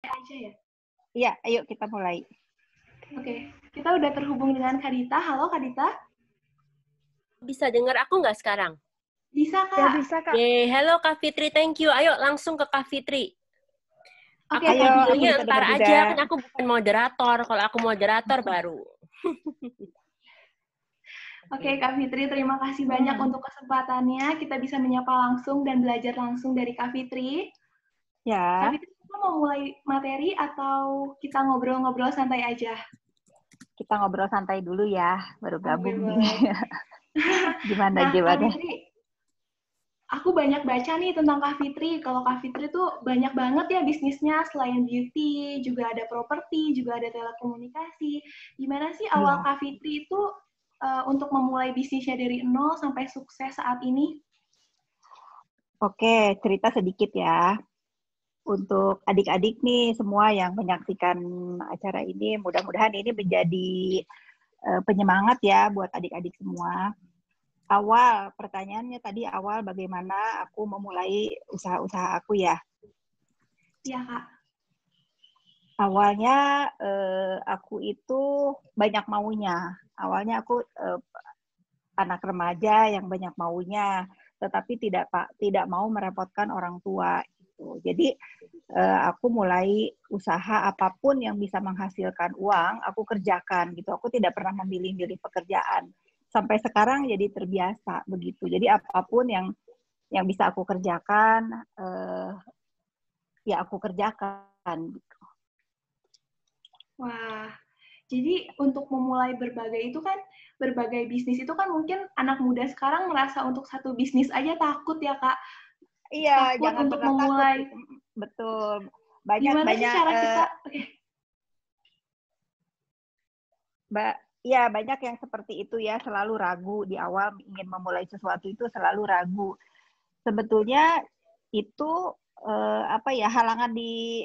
aja ya? Iya, ayo kita mulai. Oke, kita udah terhubung dengan Kadita. Halo Kadita. Bisa dengar aku nggak sekarang? Bisa Kak. Ya bisa Kak. Halo Kak Fitri, thank you. Ayo langsung ke Kak Fitri. Oke, Aku ayo, aku videonya bisa ntar dengar aja, juga. kan aku bukan moderator. Kalau aku moderator baru. Oke, Kak Fitri, terima kasih banyak untuk kesempatannya. Kita bisa menyapa langsung dan belajar langsung dari Kak Fitri. Ya. Kak Fitri, kita mau mulai materi atau kita ngobrol-ngobrol santai aja? Kita ngobrol santai dulu ya, baru gabung nih. Nah, Gimana? Kak Fitri, aku banyak baca nih tentang Kak Fitri. Kalau Kak Fitri tuh banyak banget ya bisnisnya, selain beauty, juga ada properti, juga ada telekomunikasi. Gimana sih awal Kak Fitri itu untuk memulai bisnisnya dari nol sampai sukses saat ini? Oke, cerita sedikit ya. Untuk adik-adik nih semua yang menyaksikan acara ini, mudah-mudahan ini menjadi penyemangat ya buat adik-adik semua. Pertanyaannya tadi bagaimana aku memulai usaha-usaha aku ya? Iya, Kak. Awalnya aku itu banyak maunya. Awalnya aku anak remaja yang banyak maunya, tetapi tidak mau merepotkan orang tua. Gitu. Jadi aku mulai usaha apapun yang bisa menghasilkan uang, aku kerjakan gitu. Aku tidak pernah memilih-milih pekerjaan. Sampai sekarang jadi terbiasa begitu. Jadi apapun yang bisa aku kerjakan, ya aku kerjakan. Gitu. Wah, jadi untuk memulai berbagai bisnis itu kan mungkin anak muda sekarang merasa untuk satu bisnis aja takut ya, Kak. Iya, Takut jangan untuk pernah takut. memulai. Betul. Gimana sih cara kita? Banyak yang seperti itu ya, selalu ragu di awal ingin memulai sesuatu itu selalu ragu. Sebetulnya itu halangan di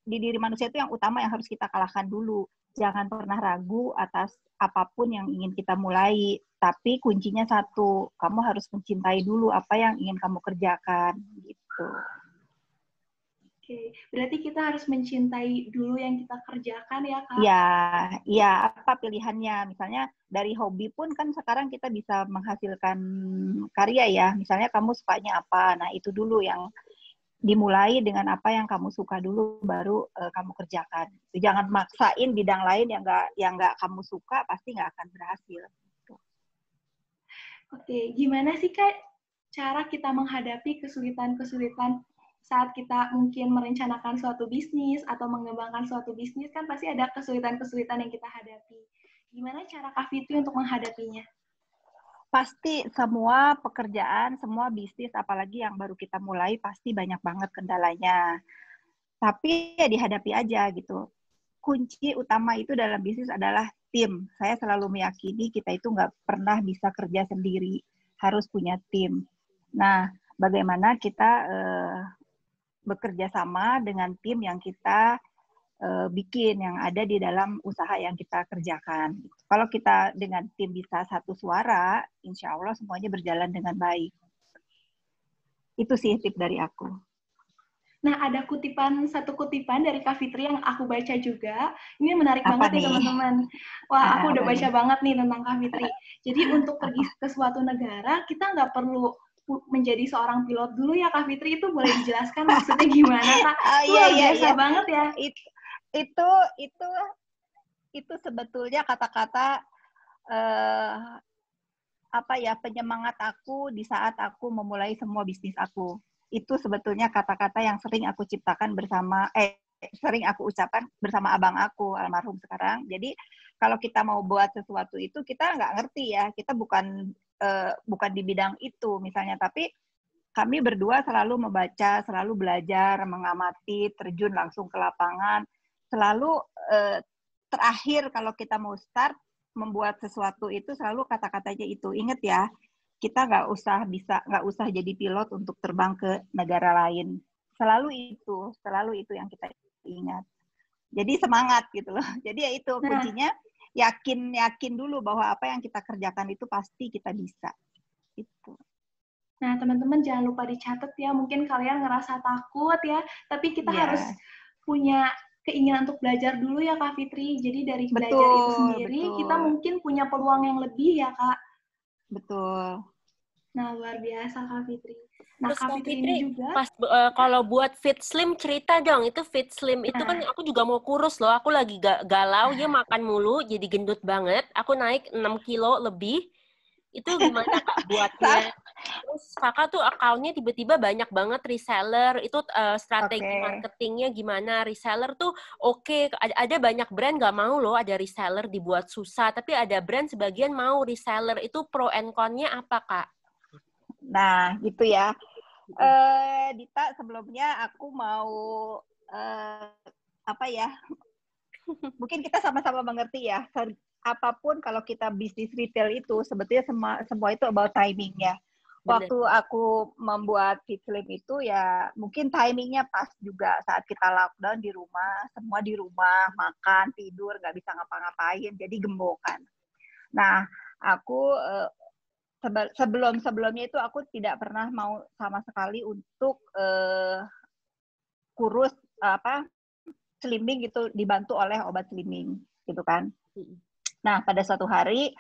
diri manusia itu yang utama yang harus kita kalahkan dulu. Jangan pernah ragu atas apapun yang ingin kita mulai. Tapi kuncinya satu, kamu harus mencintai dulu apa yang ingin kamu kerjakan. Gitu. Oke, berarti kita harus mencintai dulu yang kita kerjakan ya, Kak? Ya, apa pilihannya? Misalnya dari hobi pun kan sekarang kita bisa menghasilkan karya ya. Misalnya kamu sukanya apa, nah itu dulu yang dimulai dengan apa yang kamu suka dulu, baru kamu kerjakan. Jangan maksain bidang lain yang nggak kamu suka, pasti nggak akan berhasil. Oke, gimana sih Kak cara kita menghadapi kesulitan-kesulitan saat kita mungkin merencanakan suatu bisnis atau mengembangkan suatu bisnis, kan pasti ada kesulitan-kesulitan yang kita hadapi. Gimana cara Kak Fitri untuk menghadapinya? Pasti semua pekerjaan, semua bisnis, apalagi yang baru kita mulai, pasti banyak banget kendalanya. Tapi ya dihadapi aja gitu. Kunci utama itu dalam bisnis adalah tim. Saya selalu meyakini kita itu nggak pernah bisa kerja sendiri, harus punya tim. Nah, bagaimana kita bekerja sama dengan tim yang kita bikin, yang ada di dalam usaha yang kita kerjakan. Kalau kita dengan tim bisa satu suara, insya Allah semuanya berjalan dengan baik. Itu sih tip dari aku. Nah, ada satu kutipan dari Kak Fitri yang aku baca juga. Ini menarik Apa banget nih? ya, teman-teman. Wah, aku udah baca nih? banget nih tentang Kak Fitri. Jadi, untuk pergi ke suatu negara, kita nggak perlu menjadi seorang pilot dulu ya, Kak Fitri. Itu boleh dijelaskan maksudnya gimana, Kak? Luar biasa banget ya. Itu sebetulnya kata-kata penyemangat aku di saat aku memulai semua bisnis aku. Itu sebetulnya kata-kata yang sering aku ciptakan sering aku ucapkan bersama abang aku almarhum sekarang. Jadi kalau kita mau buat sesuatu itu kita nggak ngerti ya, kita bukan di bidang itu misalnya, tapi kami berdua selalu membaca, selalu belajar, mengamati, terjun langsung ke lapangan, selalu terakhir kalau kita mau start membuat sesuatu itu selalu kata-katanya itu. Ingat ya, kita nggak usah jadi pilot untuk terbang ke negara lain. Selalu itu yang kita ingat. Jadi semangat gitu loh. Jadi ya itu kuncinya, yakin dulu bahwa apa yang kita kerjakan itu pasti kita bisa. Itu. Nah, teman-teman jangan lupa dicatat ya. Mungkin kalian ngerasa takut ya, tapi kita harus punya keinginan untuk belajar dulu ya Kak Fitri. Jadi dari belajar itu sendiri kita mungkin punya peluang yang lebih ya Kak. Betul. Nah, luar biasa Kak Fitri. Nah, Terus Kak Fitri ini juga pas kalau buat Fit Slim cerita dong, itu Fit Slim itu kan aku juga mau kurus loh. Aku lagi galau ya, makan mulu jadi gendut banget. Aku naik 6 kilo lebih. Itu gimana Kak buatnya? Terus Kakak tuh account-nya tiba-tiba banyak banget reseller. Itu strategi marketingnya gimana? Reseller tuh oke. Ada banyak brand nggak mau loh ada reseller dibuat susah. Tapi ada brand sebagian mau reseller. Itu pro and con-nya apa Kak? Nah, gitu ya. Dita, sebelumnya aku mau apa ya? Mungkin kita sama-sama mengerti ya. Apapun kalau kita bisnis retail itu sebetulnya semua itu about timing ya. Waktu aku membuat Fit Slim itu ya mungkin timingnya pas juga saat kita lockdown di rumah, semua di rumah, makan, tidur, nggak bisa ngapa-ngapain, jadi gembokan. Nah, aku sebelumnya itu aku tidak pernah mau sama sekali untuk kurus slimming gitu dibantu oleh obat slimming gitu kan. Nah, pada suatu hari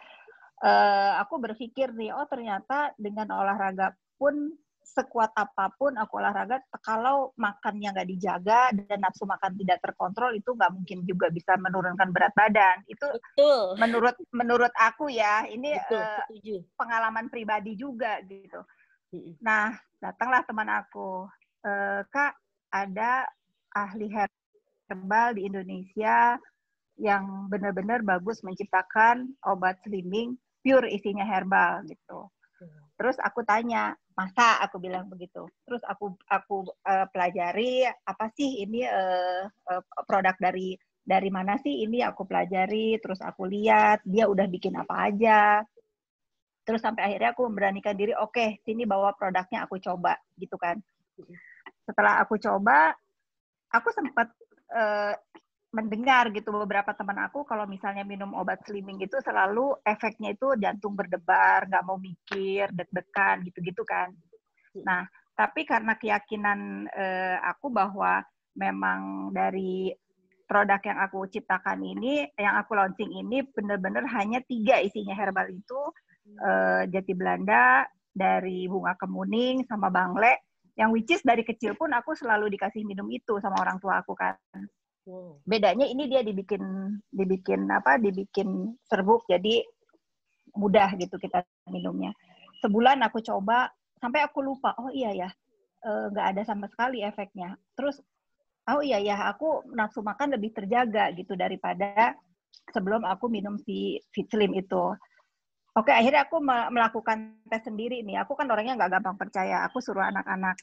aku berpikir nih, oh ternyata dengan olahraga pun sekuat apapun aku olahraga, kalau makannya nggak dijaga dan nafsu makan tidak terkontrol, itu nggak mungkin juga bisa menurunkan berat badan. Itu betul. Menurut aku ya, ini betul, pengalaman pribadi juga gitu. Nah, datanglah teman aku, Kak, ada ahli herbal di Indonesia yang benar-benar bagus menciptakan obat slimming pure isinya herbal gitu. Terus aku tanya, masa? Aku bilang begitu. Terus aku pelajari apa sih ini produk dari mana sih ini, aku pelajari, terus aku lihat dia udah bikin apa aja. Terus sampai akhirnya aku memberanikan diri, oke, sini bawa produknya aku coba gitu kan. Setelah aku coba, aku sempat mendengar gitu beberapa teman aku kalau misalnya minum obat slimming itu selalu efeknya itu jantung berdebar, nggak mau mikir, deg-degan gitu-gitu kan. Nah, tapi karena keyakinan aku bahwa memang dari produk yang aku ciptakan ini, yang aku launching ini benar-benar hanya 3 isinya herbal itu, jati Belanda, dari bunga kemuning, sama bangle, yang which is dari kecil pun aku selalu dikasih minum itu sama orang tua aku kan. Bedanya ini dia dibikin serbuk, jadi mudah gitu kita minumnya. Sebulan aku coba sampai aku lupa, oh iya ya, nggak ada sama sekali efeknya. Terus oh iya ya, aku nafsu makan lebih terjaga gitu daripada sebelum aku minum si Fit Slim itu. Oke, akhirnya aku melakukan tes sendiri nih. Aku kan orangnya nggak gampang percaya. Aku suruh anak-anak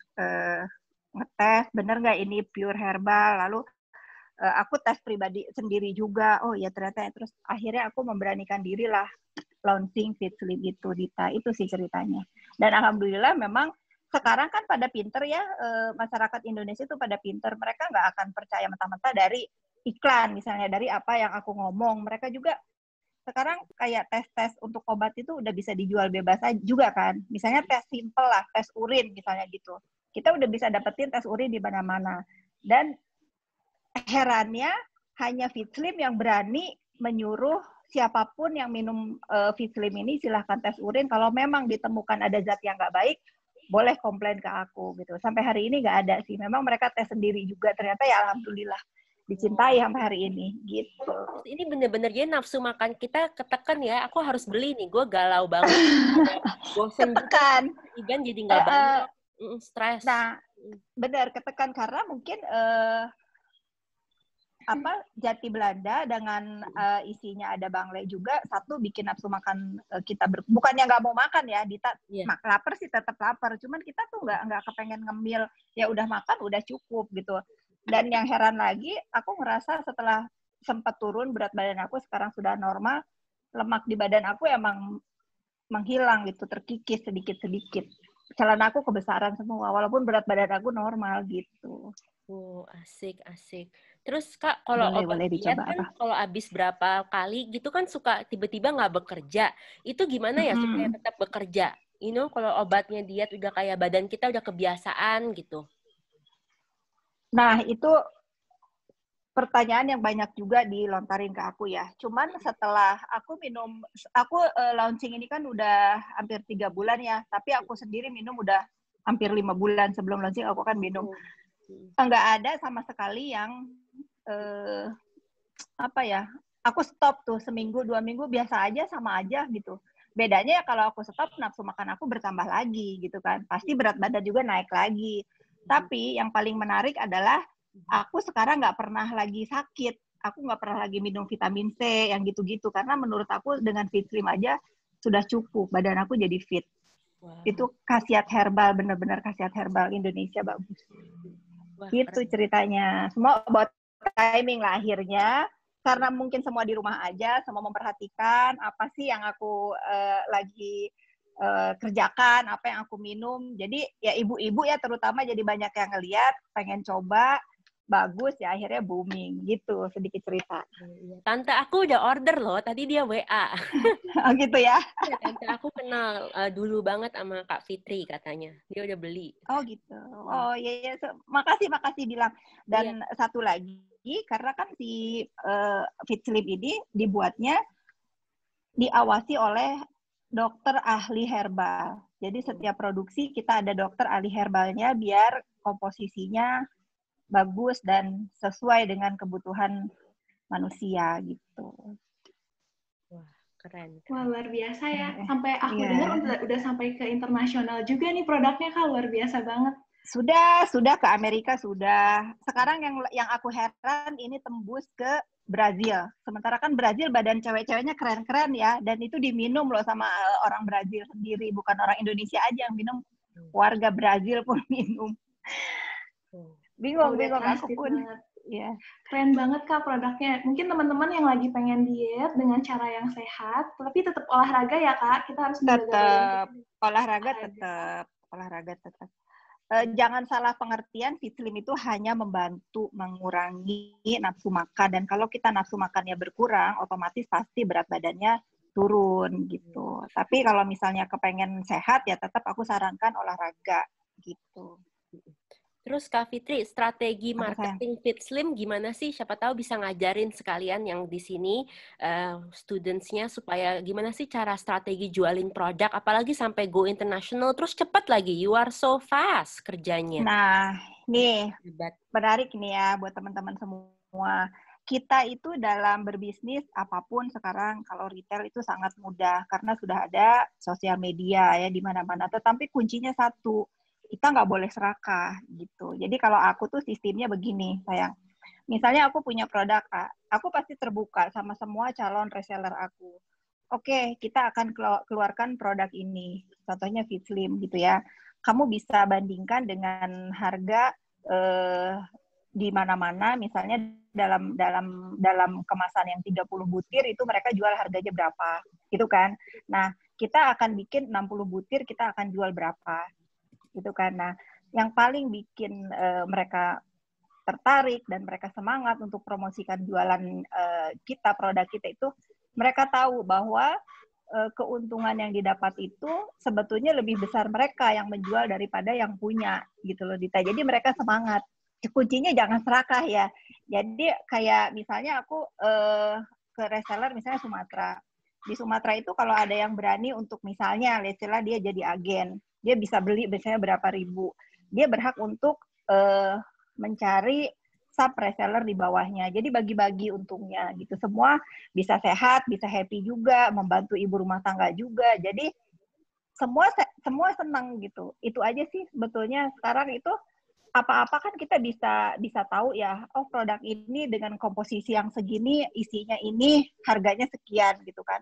ngetes, bener nggak ini pure herbal. Lalu aku tes pribadi sendiri juga. Oh ya ternyata. Terus akhirnya aku memberanikan diri lah launching Fit Slim itu, Dita. Itu sih ceritanya. Dan alhamdulillah memang sekarang kan pada pinter ya, masyarakat Indonesia itu pada pinter. Mereka nggak akan percaya mentah-mentah dari iklan, misalnya dari apa yang aku ngomong. Mereka juga sekarang kayak tes-tes untuk obat itu udah bisa dijual bebas juga kan. Misalnya tes simple lah, tes urin misalnya gitu. Kita udah bisa dapetin tes urin di mana-mana. Dan herannya hanya Fit Slim yang berani menyuruh siapapun yang minum Fit Slim ini silahkan tes urin. Kalau memang ditemukan ada zat yang nggak baik, boleh komplain ke aku gitu. Sampai hari ini nggak ada sih. Memang mereka tes sendiri juga. Ternyata ya alhamdulillah dicintai sampai hari ini gitu. Terus ini bener-bener jadi nafsu makan kita ketekan ya. Aku harus beli nih. Gue galau banget. Bosen ketekan. Juga jadi nggak banyak. Stres. Nah, benar ketekan karena mungkin jati Belanda dengan isinya ada bangle juga, satu bikin nafsu makan kita bukannya nggak mau makan ya, Dita, lapar sih tetap lapar, cuman kita tuh nggak kepengen ngemil, ya udah makan udah cukup gitu. Dan yang heran lagi, aku ngerasa setelah sempat turun berat badan aku sekarang sudah normal, lemak di badan aku emang menghilang gitu, terkikis sedikit-sedikit. Celana aku kebesaran semua, walaupun berat badan aku normal gitu. Oh, asik. Terus Kak, kalau obat diet kan kalau habis berapa kali gitu kan suka tiba-tiba nggak bekerja. Itu gimana ya supaya tetap bekerja? Kalau obatnya diet udah kayak badan kita udah kebiasaan gitu. Nah, itu pertanyaan yang banyak juga dilontarin ke aku ya. Cuman setelah aku minum, aku launching ini kan udah hampir 3 bulan ya, tapi aku sendiri minum udah hampir 5 bulan. Sebelum launching aku kan minum. Nggak ada sama sekali yang apa ya, aku stop tuh seminggu 2 minggu biasa aja, sama aja gitu. Bedanya ya kalau aku stop, nafsu makan aku bertambah lagi gitu kan, pasti berat badan juga naik lagi. Tapi yang paling menarik adalah aku sekarang nggak pernah lagi sakit, aku nggak pernah lagi minum vitamin C yang gitu-gitu, karena menurut aku dengan Fit Slim aja sudah cukup, badan aku jadi fit. Wow. Itu khasiat herbal, benar-benar khasiat herbal Indonesia bagus. Wah, gitu keren. Ceritanya. Semua about timing lah akhirnya. Karena mungkin semua di rumah aja, semua memperhatikan apa sih yang aku lagi kerjakan, apa yang aku minum. Jadi ya ibu-ibu ya terutama jadi banyak yang ngeliat, pengen coba, bagus ya akhirnya booming gitu, sedikit cerita. Tante aku udah order loh, tadi dia WA. Oh gitu ya? Ya, tante aku kenal dulu banget sama Kak Fitri katanya, dia udah beli. Oh gitu. Oh iya, makasih bilang. Dan satu lagi, karena kan si Fit Slim ini dibuatnya diawasi oleh dokter ahli herbal. Jadi setiap produksi kita ada dokter ahli herbalnya biar komposisinya bagus dan sesuai dengan kebutuhan manusia gitu. Wah, keren. Wah, luar biasa ya. Sampai aku dengar udah sampai ke internasional juga nih produknya, Kak. Luar biasa banget. Sudah ke Amerika sudah. Sekarang yang aku heran ini tembus ke Brazil. Sementara kan Brazil badan cewek-ceweknya keren-keren ya, dan itu diminum loh sama orang Brazil sendiri, bukan orang Indonesia aja yang minum, warga Brazil pun minum. Bingung aku pun. Ya. Keren banget Kak produknya. Mungkin teman-teman yang lagi pengen diet dengan cara yang sehat, tapi tetap olahraga ya Kak. Kita harus menjaga olahraga tetap. Jangan salah pengertian, Fit Slim itu hanya membantu mengurangi nafsu makan, dan kalau kita nafsu makannya berkurang, otomatis pasti berat badannya turun gitu. Tapi kalau misalnya kepengen sehat ya tetap aku sarankan olahraga gitu. Terus Kak Fitri, strategi marketing Fit Slim gimana sih? Siapa tahu bisa ngajarin sekalian yang di sini students-nya supaya gimana sih cara strategi jualin produk, apalagi sampai go international, terus cepat lagi, you are so fast kerjanya. Nah, nih, menarik nih ya buat teman-teman semua. Kita itu dalam berbisnis apapun sekarang, kalau retail itu sangat mudah karena sudah ada sosial media ya di mana-mana. Tetapi kuncinya satu, kita nggak boleh serakah gitu. Jadi kalau aku tuh sistemnya begini, sayang. Misalnya aku punya produk A, aku pasti terbuka sama semua calon reseller aku. Oke, kita akan keluarkan produk ini. Contohnya Fit Slim gitu ya. Kamu bisa bandingkan dengan harga di mana-mana, misalnya dalam kemasan yang 30 butir itu mereka jual harganya berapa, gitu kan. Nah, kita akan bikin 60 butir, kita akan jual berapa. Gitu kan. Nah, yang paling bikin mereka tertarik dan mereka semangat untuk promosikan jualan kita, produk kita itu, mereka tahu bahwa keuntungan yang didapat itu sebetulnya lebih besar mereka yang menjual daripada yang punya gitu loh Dita. Jadi mereka semangat. Kuncinya jangan serakah ya. Jadi kayak misalnya aku ke reseller misalnya Sumatera. Di Sumatera itu kalau ada yang berani untuk misalnya let's-lah dia jadi agen, dia bisa beli biasanya berapa ribu. Dia berhak untuk mencari sub reseller di bawahnya. Jadi bagi-bagi untungnya gitu. Semua bisa sehat, bisa happy juga, membantu ibu rumah tangga juga. Jadi semua senang gitu. Itu aja sih sebetulnya sekarang itu apa-apa kan kita bisa tahu ya, oh produk ini dengan komposisi yang segini, isinya ini, harganya sekian gitu kan.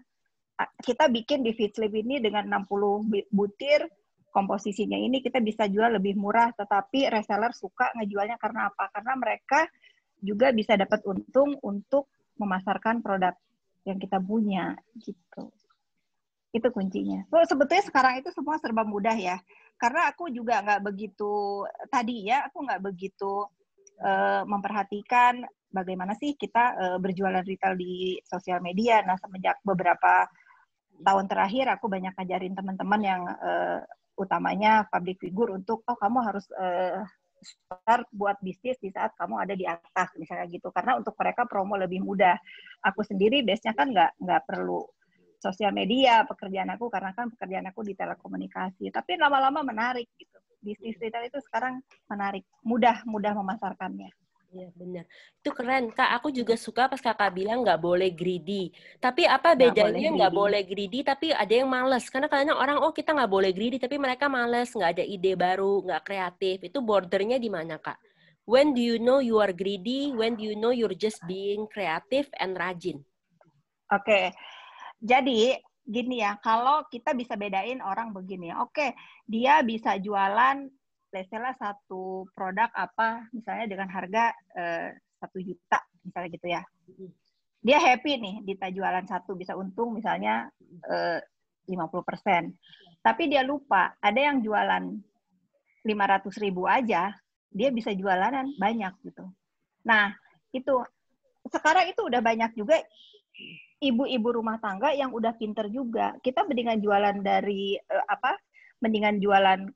Kita bikin di Fit Slim ini dengan 60 butir, komposisinya ini kita bisa jual lebih murah, tetapi reseller suka ngejualnya karena apa? Karena mereka juga bisa dapat untung untuk memasarkan produk yang kita punya gitu. Itu kuncinya. So, sebetulnya sekarang itu semua serba mudah ya. Karena aku juga nggak begitu, tadi ya, aku nggak begitu memperhatikan bagaimana sih kita berjualan retail di sosial media. Nah, semenjak beberapa tahun terakhir, aku banyak ngajarin teman-teman yang utamanya public figure untuk, oh kamu harus start buat bisnis di saat kamu ada di atas misalnya gitu, karena untuk mereka promo lebih mudah. Aku sendiri base-nya kan nggak perlu sosial media pekerjaan aku, karena kan pekerjaan aku di telekomunikasi, tapi lama-lama menarik gitu. Bisnis retail itu sekarang menarik, mudah memasarkannya. Iya, benar. Itu keren, Kak. Aku juga suka pas Kakak bilang nggak boleh greedy. Tapi apa Nggak boleh bedanya nggak greedy. boleh greedy, tapi ada yang males? Karena kadang orang, oh kita nggak boleh greedy, tapi mereka males, nggak ada ide baru, nggak kreatif. Itu bordernya di mana, Kak? When do you know you are greedy? When do you know you're just being creative and rajin? Oke. Jadi gini ya, kalau kita bisa bedain orang begini ya. Oke, dia bisa jualan misalnya satu produk apa misalnya dengan harga 1 juta misalnya gitu ya. Dia happy nih kita jualan satu, bisa untung misalnya 50%. Tapi dia lupa ada yang jualan 500.000 aja, dia bisa jualan banyak gitu. Nah, itu sekarang itu udah banyak juga ibu-ibu rumah tangga yang udah pinter juga. Kita mendingan jualan dari mendingan jualan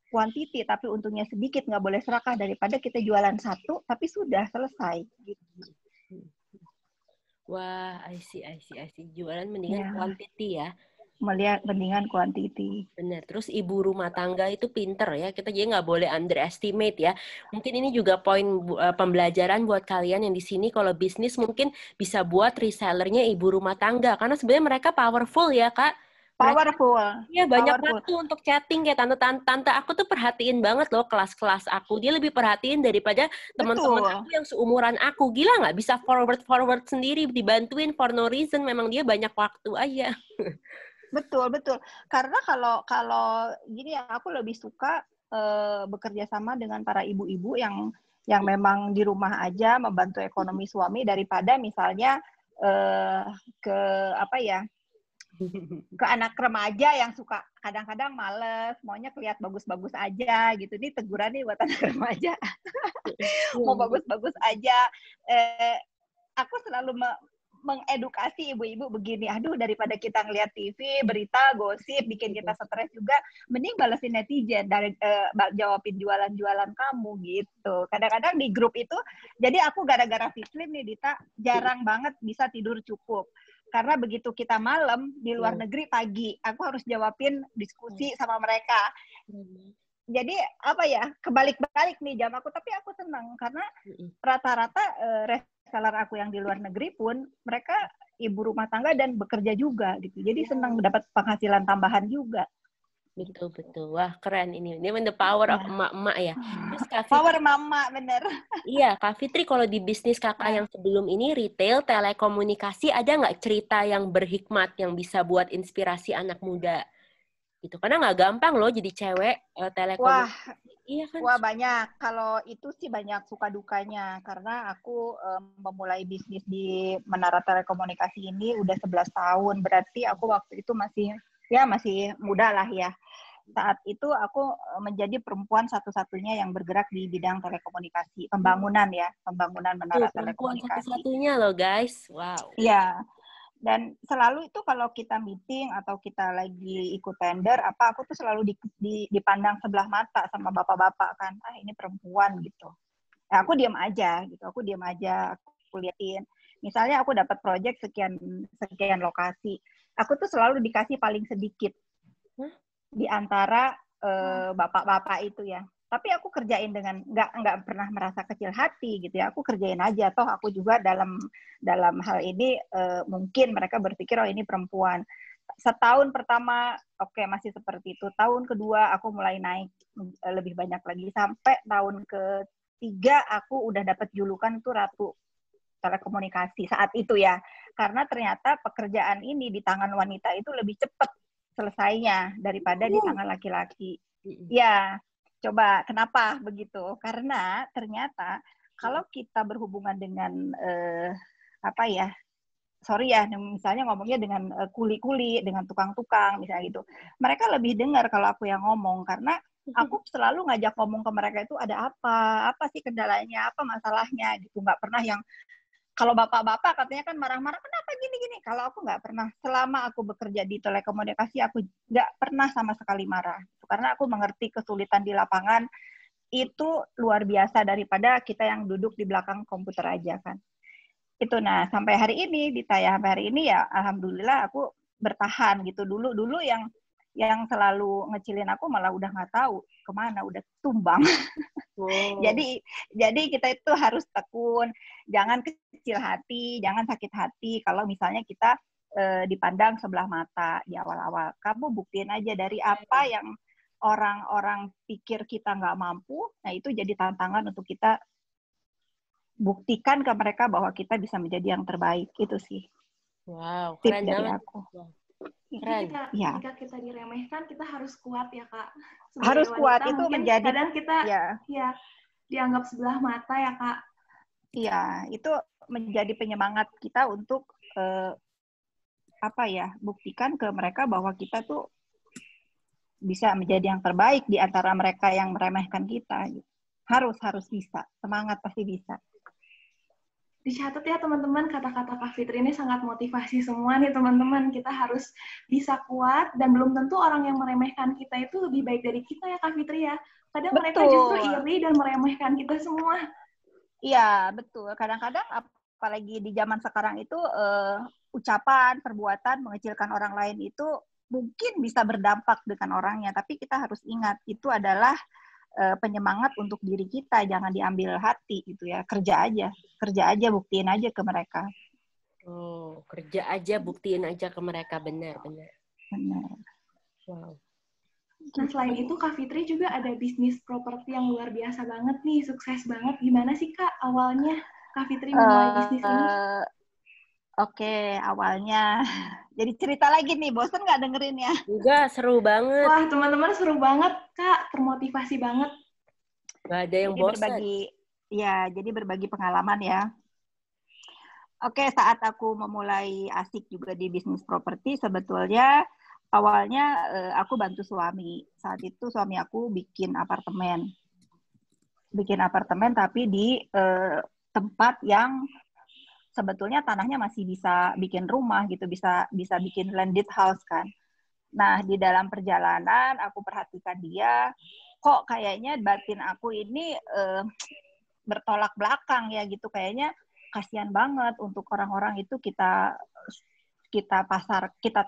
quantity tapi untungnya sedikit, nggak boleh serakah, daripada kita jualan satu tapi sudah selesai gitu. Wah, I see. Jualan mendingan quantity ya. Mendingan quantity. Benar. Terus ibu rumah tangga itu pinter ya. Kita jadi nggak boleh underestimate ya. Mungkin ini juga poin pembelajaran buat kalian yang di sini. Kalau bisnis mungkin bisa buat resellernya ibu rumah tangga. Karena sebenarnya mereka powerful ya, Kak. Powerful. Iya, banyak waktu untuk chatting ya. Tante aku tuh perhatiin banget loh kelas-kelas aku. Dia lebih perhatiin daripada teman-teman aku yang seumuran aku. Gila nggak? Bisa forward sendiri, dibantuin for no reason. Memang dia banyak waktu aja. Betul. Karena kalau gini ya, aku lebih suka bekerja sama dengan para ibu-ibu yang memang di rumah aja membantu ekonomi suami, daripada misalnya ke anak remaja yang suka kadang-kadang males, maunya kelihatan bagus-bagus aja gitu. Ini teguran nih buat anak remaja. Mau bagus-bagus aja. Aku selalu mengedukasi ibu-ibu begini, aduh daripada kita ngeliat TV, berita, gosip, bikin kita stres juga, mending balesin netizen, dari jawabin jualan-jualan kamu gitu. Kadang-kadang di grup itu, jadi aku gara-gara Fitlim nih Dita, jarang banget bisa tidur cukup. Karena begitu kita malam, di luar negeri pagi, aku harus jawabin diskusi sama mereka. Jadi kebalik-balik nih jam aku, tapi aku senang karena rata-rata reseller aku yang di luar negeri pun mereka ibu rumah tangga dan bekerja juga gitu. Jadi senang dapat penghasilan tambahan juga. Betul. Wah, keren ini. Ini the power of emak-emak ya. Terus power mama, bener. Iya, Kak Fitri, kalau di bisnis kakak yang sebelum ini, retail, telekomunikasi, ada nggak cerita yang berhikmat yang bisa buat inspirasi anak muda? Gitu. Karena nggak gampang loh jadi cewek telekomunikasi. Iya kan? Wah, banyak. Kalau itu sih banyak suka dukanya. Karena aku memulai bisnis di Menara Telekomunikasi ini udah 11 tahun. Berarti aku waktu itu masih muda lah ya. Saat itu aku menjadi perempuan satu-satunya yang bergerak di bidang telekomunikasi. Pembangunan Menara Telekomunikasi. Satu-satunya loh guys. Wow. Iya. Dan selalu itu kalau kita meeting atau kita lagi ikut tender, aku tuh selalu dipandang sebelah mata sama bapak-bapak kan, ini perempuan gitu. Nah, aku diam aja, aku liatin. Misalnya aku dapat proyek sekian lokasi, aku tuh selalu dikasih paling sedikit di antara bapak-bapak itu ya. Tapi aku kerjain dengan nggak pernah merasa kecil hati gitu ya. Aku kerjain aja, toh aku juga dalam hal ini mungkin mereka berpikir oh ini perempuan. Setahun pertama masih seperti itu. Tahun kedua aku mulai naik lebih banyak lagi, sampai tahun ketiga aku udah dapat julukan tuh Ratu Telekomunikasi saat itu ya. Karena ternyata pekerjaan ini di tangan wanita itu lebih cepat selesainya daripada di tangan laki-laki. Ya. Coba, kenapa begitu? Karena ternyata kalau kita berhubungan dengan misalnya ngomongnya dengan kuli-kuli, dengan tukang-tukang, misalnya gitu. Mereka lebih dengar kalau aku yang ngomong, karena aku selalu ngajak ngomong ke mereka itu ada apa sih kendalanya, apa masalahnya, gitu. Nggak pernah yang, kalau bapak-bapak katanya kan marah-marah, kenapa gini-gini? Kalau aku nggak pernah, selama aku bekerja di telekomunikasi, aku nggak pernah sama sekali marah. Karena aku mengerti kesulitan di lapangan, itu luar biasa daripada kita yang duduk di belakang komputer aja kan. Itu nah sampai hari ini sampai hari ini ya alhamdulillah aku bertahan gitu. Dulu yang selalu ngecilin aku malah udah nggak tahu kemana, udah tumbang. Wow. Jadi kita itu harus tekun, jangan kecil hati, jangan sakit hati kalau misalnya kita dipandang sebelah mata di awal-awal. Kamu buktiin aja dari apa yang orang-orang pikir kita nggak mampu, nah itu jadi tantangan untuk kita buktikan ke mereka bahwa kita bisa menjadi yang terbaik. Itu sih. Wow, Tip keren dari banget. aku. Wow. Jadi Keren. ketika kita diremehkan, kita harus kuat ya Kak. Sebagai Harus wanita, kuat, itu mungkin menjadi kadang kita ya dianggap sebelah mata ya Kak. Iya, itu menjadi penyemangat kita untuk buktikan ke mereka bahwa kita tuh bisa menjadi yang terbaik di antara mereka yang meremehkan kita. Harus bisa, semangat pasti bisa. Dicatat ya teman-teman, kata-kata Kak Fitri ini sangat motivasi semua nih teman-teman. Kita harus bisa kuat, dan belum tentu orang yang meremehkan kita itu lebih baik dari kita ya Kak Fitri ya. Kadang mereka justru iri dan meremehkan kita semua. Iya, betul. Kadang-kadang apalagi di zaman sekarang itu ucapan, perbuatan mengecilkan orang lain itu mungkin bisa berdampak dengan orangnya, tapi kita harus ingat itu adalah penyemangat untuk diri kita, jangan diambil hati gitu ya. Kerja aja, buktiin aja ke mereka. Oh, kerja aja, buktiin aja ke mereka, benar. Wow. Nah, selain itu Kak Fitri juga ada bisnis properti yang luar biasa banget nih, sukses banget. Gimana sih Kak awalnya Kak Fitri memulai bisnis ini? Oke, awalnya. Jadi cerita lagi nih, bosen nggak dengerin ya? Enggak, seru banget. Wah, teman-teman seru banget, Kak. Termotivasi banget. Nggak ada yang bosan. Jadi berbagi pengalaman ya. Oke, saat aku memulai asik juga di bisnis properti, sebetulnya awalnya aku bantu suami. Saat itu suami aku bikin apartemen tapi di tempat yang sebetulnya tanahnya masih bisa bikin rumah gitu, bisa bikin landed house kan. Nah, di dalam perjalanan aku perhatikan dia, kok kayaknya batin aku ini bertolak belakang ya gitu, kayaknya kasihan banget untuk orang-orang itu kita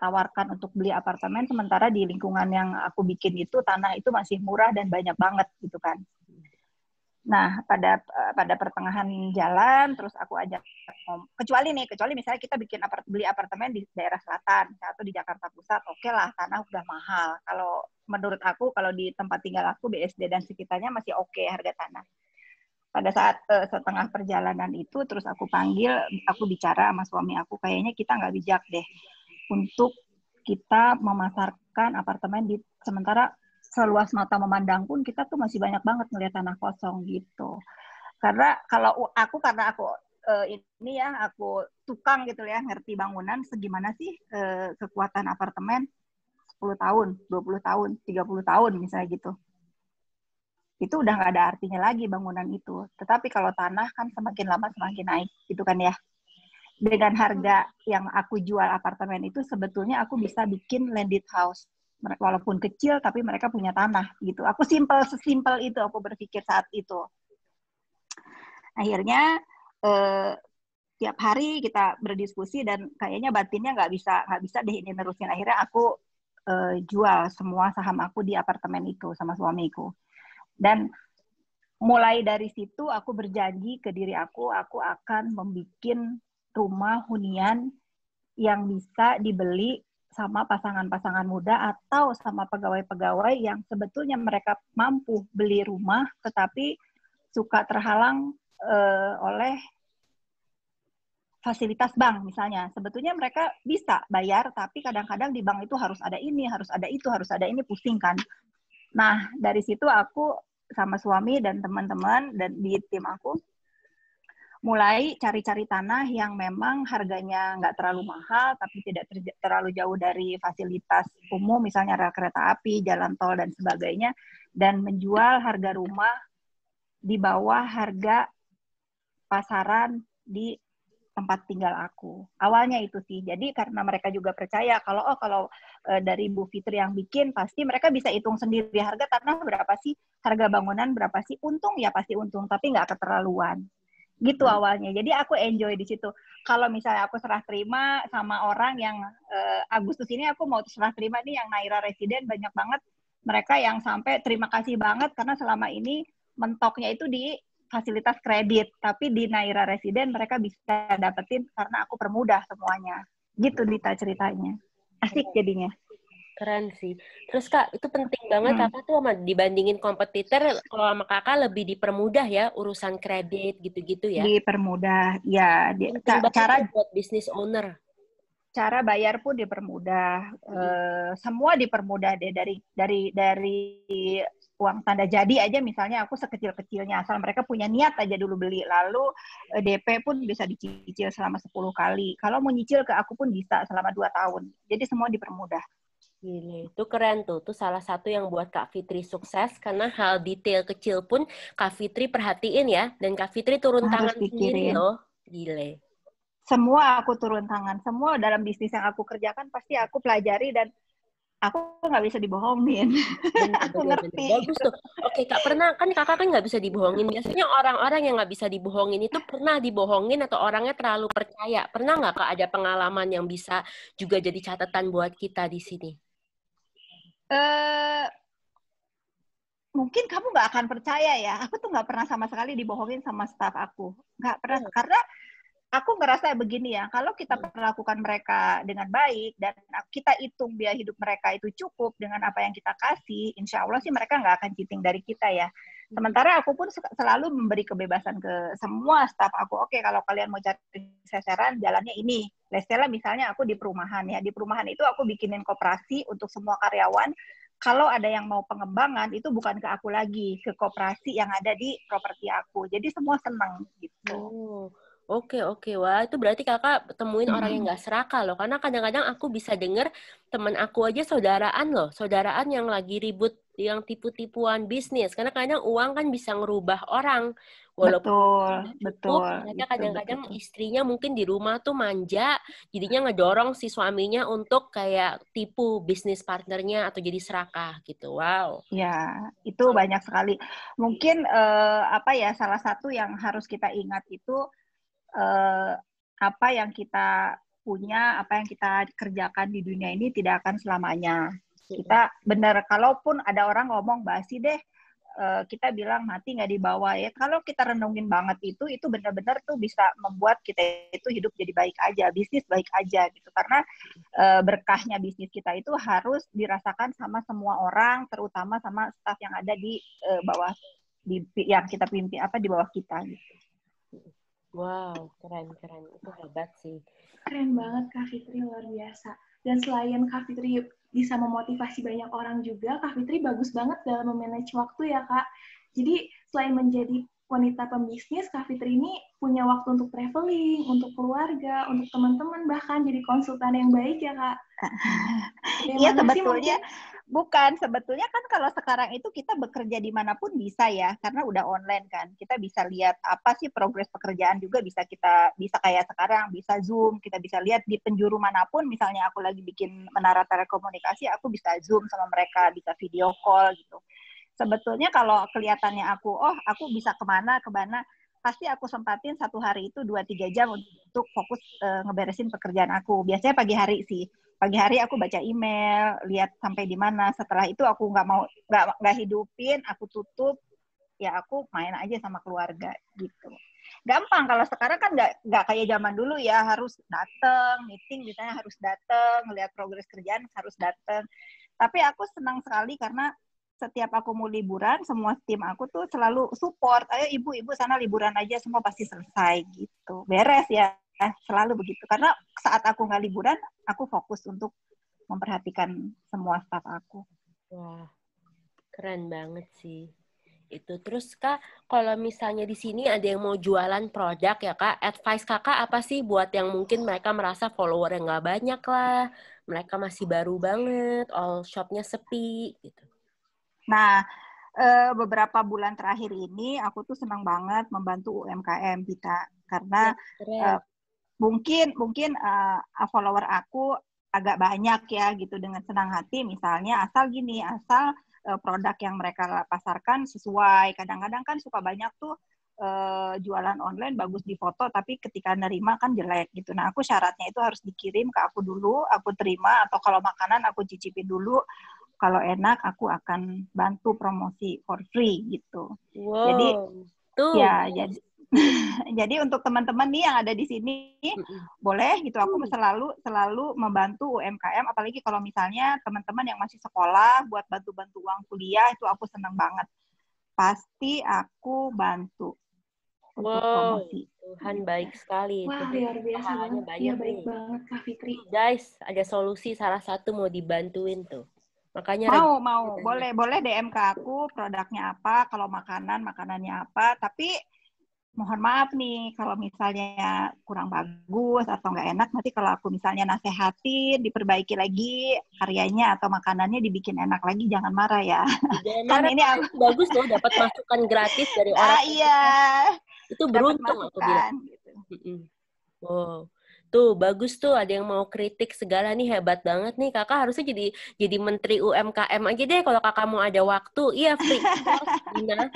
tawarkan untuk beli apartemen, sementara di lingkungan yang aku bikin itu tanah itu masih murah dan banyak banget gitu kan. Nah, pada pertengahan jalan, terus aku ajak kecuali misalnya kita beli apartemen di daerah selatan atau di Jakarta Pusat, oke lah, tanah udah mahal. Kalau menurut aku, kalau di tempat tinggal aku, BSD dan sekitarnya masih oke harga tanah. Pada saat setengah perjalanan itu, terus aku bicara sama suami aku, kayaknya kita nggak bijak deh untuk kita memasarkan apartemen sementara seluas mata memandang pun kita tuh masih banyak banget ngelihat tanah kosong gitu. Karena aku tukang gitu ya, ngerti bangunan, segimana sih kekuatan apartemen 10 tahun, 20 tahun, 30 tahun misalnya gitu. Itu udah nggak ada artinya lagi bangunan itu. Tetapi kalau tanah kan semakin lama semakin naik gitu kan ya. Dengan harga yang aku jual apartemen itu sebetulnya aku bisa bikin landed house. Walaupun kecil tapi mereka punya tanah gitu. Aku sesimpel itu aku berpikir saat itu. Akhirnya tiap hari kita berdiskusi dan kayaknya batinnya nggak bisa deh ini nerusin. Akhirnya aku jual semua saham aku di apartemen itu sama suamiku. Dan mulai dari situ aku berjanji ke diri aku akan membuat rumah hunian yang bisa dibeli sama pasangan-pasangan muda atau sama pegawai-pegawai yang sebetulnya mereka mampu beli rumah tetapi suka terhalang oleh fasilitas bank misalnya. Sebetulnya mereka bisa bayar tapi kadang-kadang di bank itu harus ada ini, harus ada itu, harus ada ini, pusing kan. Nah, dari situ aku sama suami dan teman-teman dan di tim aku mulai cari-cari tanah yang memang harganya nggak terlalu mahal, tapi tidak terlalu jauh dari fasilitas umum, misalnya rel kereta api, jalan tol, dan sebagainya, dan menjual harga rumah di bawah harga pasaran di tempat tinggal aku. Awalnya itu sih. Jadi karena mereka juga percaya kalau dari Bu Fitri yang bikin, pasti mereka bisa hitung sendiri harga tanah berapa sih, harga bangunan berapa sih, untung ya pasti untung, tapi nggak keterlaluan. Gitu awalnya. Jadi aku enjoy di situ. Kalau misalnya aku serah terima sama orang yang Agustus ini aku mau serah terima nih yang Naira Residen, banyak banget mereka yang sampai terima kasih banget karena selama ini mentoknya itu di fasilitas kredit, tapi di Naira Residen mereka bisa dapetin karena aku permudah semuanya. Gitu Dita ceritanya. Asik jadinya. Keren sih. Terus Kak, itu penting banget Kakak tuh sama dibandingin kompetitor, kalau sama Kakak lebih dipermudah ya urusan kredit gitu-gitu ya. Dipermudah, ya. Penting banget buat business owner. Cara bayar pun dipermudah, semua dipermudah deh dari uang tanda jadi aja misalnya aku sekecil-kecilnya asal mereka punya niat aja dulu beli, lalu DP pun bisa dicicil selama 10 kali. Kalau mau nyicil ke aku pun bisa selama 2 tahun. Jadi semua dipermudah. Gini, itu keren tuh. Itu salah satu yang buat Kak Fitri sukses karena hal detail kecil pun Kak Fitri perhatiin ya, dan Kak Fitri turun Harus tangan sendiri loh. Gile. Semua aku turun tangan. Semua dalam bisnis yang aku kerjakan pasti aku pelajari dan aku nggak bisa dibohongin. Aku ngerti. Bagus tuh. Oke, Kak, pernah kan Kakak kan nggak bisa dibohongin. Biasanya orang-orang yang nggak bisa dibohongin itu pernah dibohongin atau orangnya terlalu percaya. Pernah nggak Kak ada pengalaman yang bisa juga jadi catatan buat kita di sini? Mungkin kamu nggak akan percaya ya. Aku tuh nggak pernah sama sekali dibohongin sama staff aku. Nggak pernah. Karena aku ngerasa begini ya, kalau kita perlakukan mereka dengan baik dan kita hitung biaya hidup mereka itu cukup dengan apa yang kita kasih, insya Allah sih mereka nggak akan cheating dari kita ya. Sementara aku pun selalu memberi kebebasan ke semua staff aku. Oke, kalau kalian mau cari sasaran, jalannya ini. Lestela misalnya aku di perumahan ya. Di perumahan itu aku bikinin koperasi untuk semua karyawan. Kalau ada yang mau pengembangan, itu bukan ke aku lagi, ke koperasi yang ada di properti aku. Jadi semua senang gitu. Oke. Wah, itu berarti Kakak temuin orang yang nggak serakah loh. Karena kadang-kadang aku bisa denger teman aku aja saudaraan loh. Saudaraan yang lagi ribut, yang tipu-tipuan bisnis. Karena kadang uang kan bisa ngerubah orang. Walaupun Betul. mereka kadang-kadang istrinya mungkin di rumah tuh manja. Jadinya ngedorong si suaminya untuk kayak tipu bisnis partnernya atau jadi serakah gitu. Wow. Ya, itu banyak sekali. Mungkin salah satu yang harus kita ingat itu apa yang kita punya, apa yang kita kerjakan di dunia ini tidak akan selamanya. Kita benar, kalaupun ada orang ngomong basi deh, kita bilang mati nggak dibawa ya. Kalau kita renungin banget itu benar-benar tuh bisa membuat kita itu hidup jadi baik aja, bisnis baik aja gitu. Karena berkahnya bisnis kita itu harus dirasakan sama semua orang, terutama sama staff yang ada di bawah yang kita pimpin di bawah kita gitu. Wow, keren. Itu hebat sih. Keren banget Kak Fitri, luar biasa. Dan selain Kak Fitri bisa memotivasi banyak orang juga, Kak Fitri bagus banget dalam memanage waktu ya Kak. Jadi selain menjadi wanita pembisnis, Kak Fitri ini punya waktu untuk traveling, untuk keluarga, untuk teman-teman, bahkan jadi konsultan yang baik ya Kak. Iya sebetulnya sebetulnya kan kalau sekarang itu kita bekerja dimanapun bisa ya, karena udah online kan, kita bisa lihat apa sih progres pekerjaan juga bisa kayak sekarang bisa Zoom, kita bisa lihat di penjuru manapun, misalnya aku lagi bikin menara telekomunikasi, aku bisa Zoom sama mereka, bisa video call gitu. Sebetulnya kalau kelihatannya aku bisa kemana, pasti aku sempatin satu hari itu 2-3 jam untuk fokus ngeberesin pekerjaan aku. Biasanya pagi hari sih. Pagi hari aku baca email, lihat sampai di mana. Setelah itu aku nggak hidupin, aku tutup. Ya aku main aja sama keluarga gitu. Gampang kalau sekarang kan nggak kayak zaman dulu ya, harus datang meeting, misalnya harus datang, lihat progres kerjaan harus datang. Tapi aku senang sekali karena setiap aku mau liburan, semua tim aku tuh selalu support. Ayo ibu sana liburan aja, semua pasti selesai gitu. Beres ya, selalu begitu. Karena saat aku nggak liburan, aku fokus untuk memperhatikan semua staff aku. Wah, keren banget sih. Itu terus Kak, kalau misalnya di sini ada yang mau jualan produk ya Kak, advice Kakak apa sih buat yang mungkin mereka merasa follower yang nggak banyak lah, mereka masih baru banget, all shopnya sepi gitu. Nah, beberapa bulan terakhir ini aku tuh senang banget membantu UMKM kita karena mungkin follower aku agak banyak ya gitu, dengan senang hati misalnya, asal produk yang mereka pasarkan sesuai. Kadang-kadang kan suka banyak tuh jualan online bagus di foto, tapi ketika nerima kan jelek gitu. Nah, aku syaratnya itu harus dikirim ke aku dulu, aku terima, atau kalau makanan aku cicipin dulu, kalau enak aku akan bantu promosi for free gitu. Wow. Jadi tuh. Ya, jadi untuk teman-teman nih yang ada di sini, boleh gitu, aku selalu membantu UMKM, apalagi kalau misalnya teman-teman yang masih sekolah buat bantu-bantu uang kuliah, itu aku senang banget. Pasti aku bantu untuk promosi. Tuhan baik sekali. Wah, luar biasa banget. Iya, baik banget Kak Fitri. Guys, ada solusi salah satu mau dibantuin tuh. Makanya mau boleh DM ke aku produknya apa, kalau makanannya apa, tapi mohon maaf nih kalau misalnya kurang bagus atau nggak enak, nanti kalau aku misalnya nasehatin, diperbaiki lagi karyanya atau makanannya dibikin enak lagi, jangan marah ya. Jangan marah, ini bagus loh, dapat masukan gratis dari orang. Iya. Itu beruntung aku bilang. Gitu. Wow. Tuh, bagus tuh, ada yang mau kritik segala nih, hebat banget nih. Kakak harusnya jadi menteri UMKM aja deh kalau kakak mau ada waktu. Iya, free. Nah,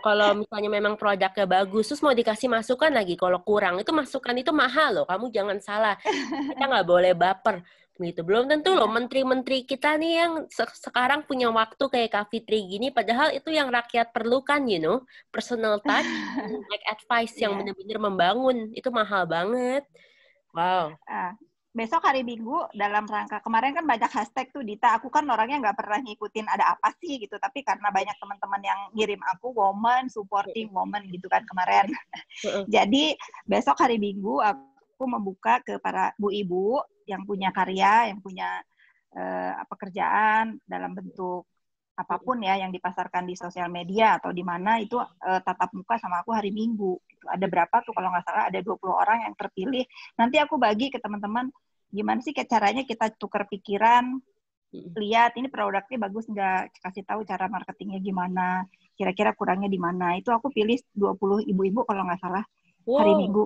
kalau misalnya memang produknya bagus, terus mau dikasih masukan lagi, kalau kurang, itu masukan itu mahal loh. Kamu jangan salah. Kita nggak boleh baper. Gitu. Belum tentu loh menteri-menteri kita nih yang sekarang punya waktu kayak Kak Fitri gini, padahal itu yang rakyat perlukan, personal touch, like advice yang benar-benar membangun, itu mahal banget. Wow. Besok hari Minggu dalam rangka, kemarin kan banyak hashtag tuh Dita, aku kan orangnya nggak pernah ngikutin ada apa sih gitu, tapi karena banyak teman-teman yang ngirim aku woman, supporting woman gitu kan kemarin. Jadi besok hari Minggu aku membuka ke para bu-ibu yang punya karya, yang punya pekerjaan dalam bentuk apapun ya yang dipasarkan di sosial media atau di mana, itu tatap muka sama aku hari Minggu. Ada berapa tuh kalau nggak salah, ada 20 orang yang terpilih. Nanti aku bagi ke teman-teman gimana sih caranya kita tukar pikiran, lihat ini produknya bagus nggak, kasih tahu cara marketingnya gimana, kira-kira kurangnya di mana. Itu aku pilih 20 ibu-ibu kalau nggak salah hari Minggu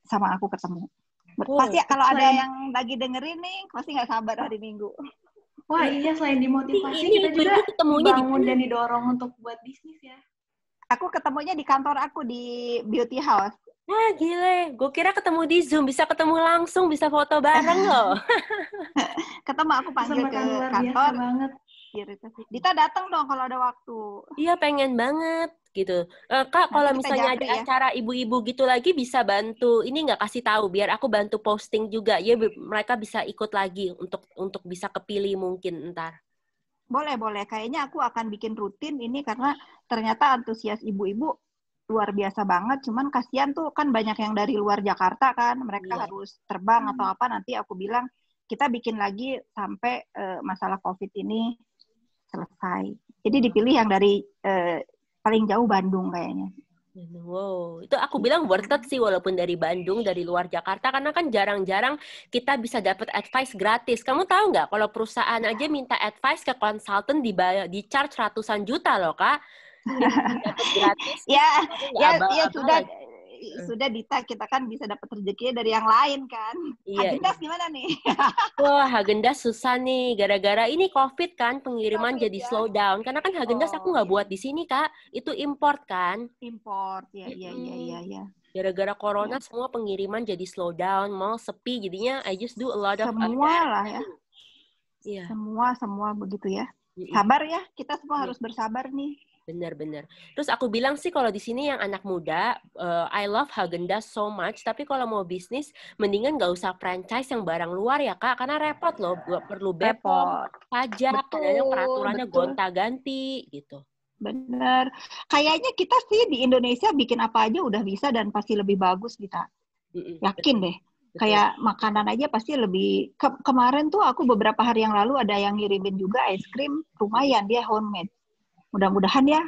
sama aku ketemu. Pasti kalau ada yang lagi dengerin nih, pasti nggak sabar hari Minggu. Wah iya, selain dimotivasi, kita juga dibangun dan didorong untuk buat bisnis ya. Aku ketemunya di kantor aku, di Beauty House. Wah gile, gue kira ketemu di Zoom, bisa ketemu langsung, bisa foto bareng loh. Ketemu, aku panggil ke kantor. Banget. Dita datang dong kalau ada waktu. Iya, pengen banget gitu. Kak, kalau misalnya ada acara ibu-ibu gitu lagi, bisa bantu ini nggak, kasih tahu biar aku bantu posting juga. Ya mereka bisa ikut lagi untuk bisa kepilih mungkin ntar. Boleh. Kayaknya aku akan bikin rutin ini karena ternyata antusias ibu-ibu luar biasa banget. Cuman kasihan tuh kan banyak yang dari luar Jakarta kan, mereka harus terbang atau apa. Nanti aku bilang kita bikin lagi sampai masalah COVID ini selesai. Jadi dipilih yang dari paling jauh Bandung kayaknya. Wow, itu aku bilang worth it sih walaupun dari Bandung, dari luar Jakarta, karena kan jarang-jarang kita bisa dapat advice gratis. Kamu tahu nggak kalau perusahaan aja minta advice ke konsultan di charge ratusan juta loh, Kak. Dapat gratis. ya sudah Dita, kita kan bisa dapat rezeki dari yang lain kan. Hagendas gimana nih? Wah, Hagendas susah nih gara-gara ini COVID kan, pengiriman jadi slow down. Karena kan Hagendas aku nggak buat di sini, Kak. Itu import kan? Import, ya. Gara-gara corona semua pengiriman jadi slow down, mall sepi, jadinya I just do a lot of semua lah ya. Iya. Semua begitu ya. Sabar ya, kita semua harus bersabar nih. Bener. Terus aku bilang sih kalau di sini yang anak muda, I love Hagendas so much. Tapi kalau mau bisnis, mendingan nggak usah franchise yang barang luar ya Kak, karena repot loh, perlu BPOM, pajak, kadang peraturannya gonta-ganti gitu. Bener. Kayaknya kita sih di Indonesia bikin apa aja udah bisa dan pasti lebih bagus kita. Yakin deh. Kayak makanan aja pasti lebih. Kemarin tuh aku beberapa hari yang lalu ada yang ngirimin juga es krim, lumayan dia homemade. Mudah-mudahan ya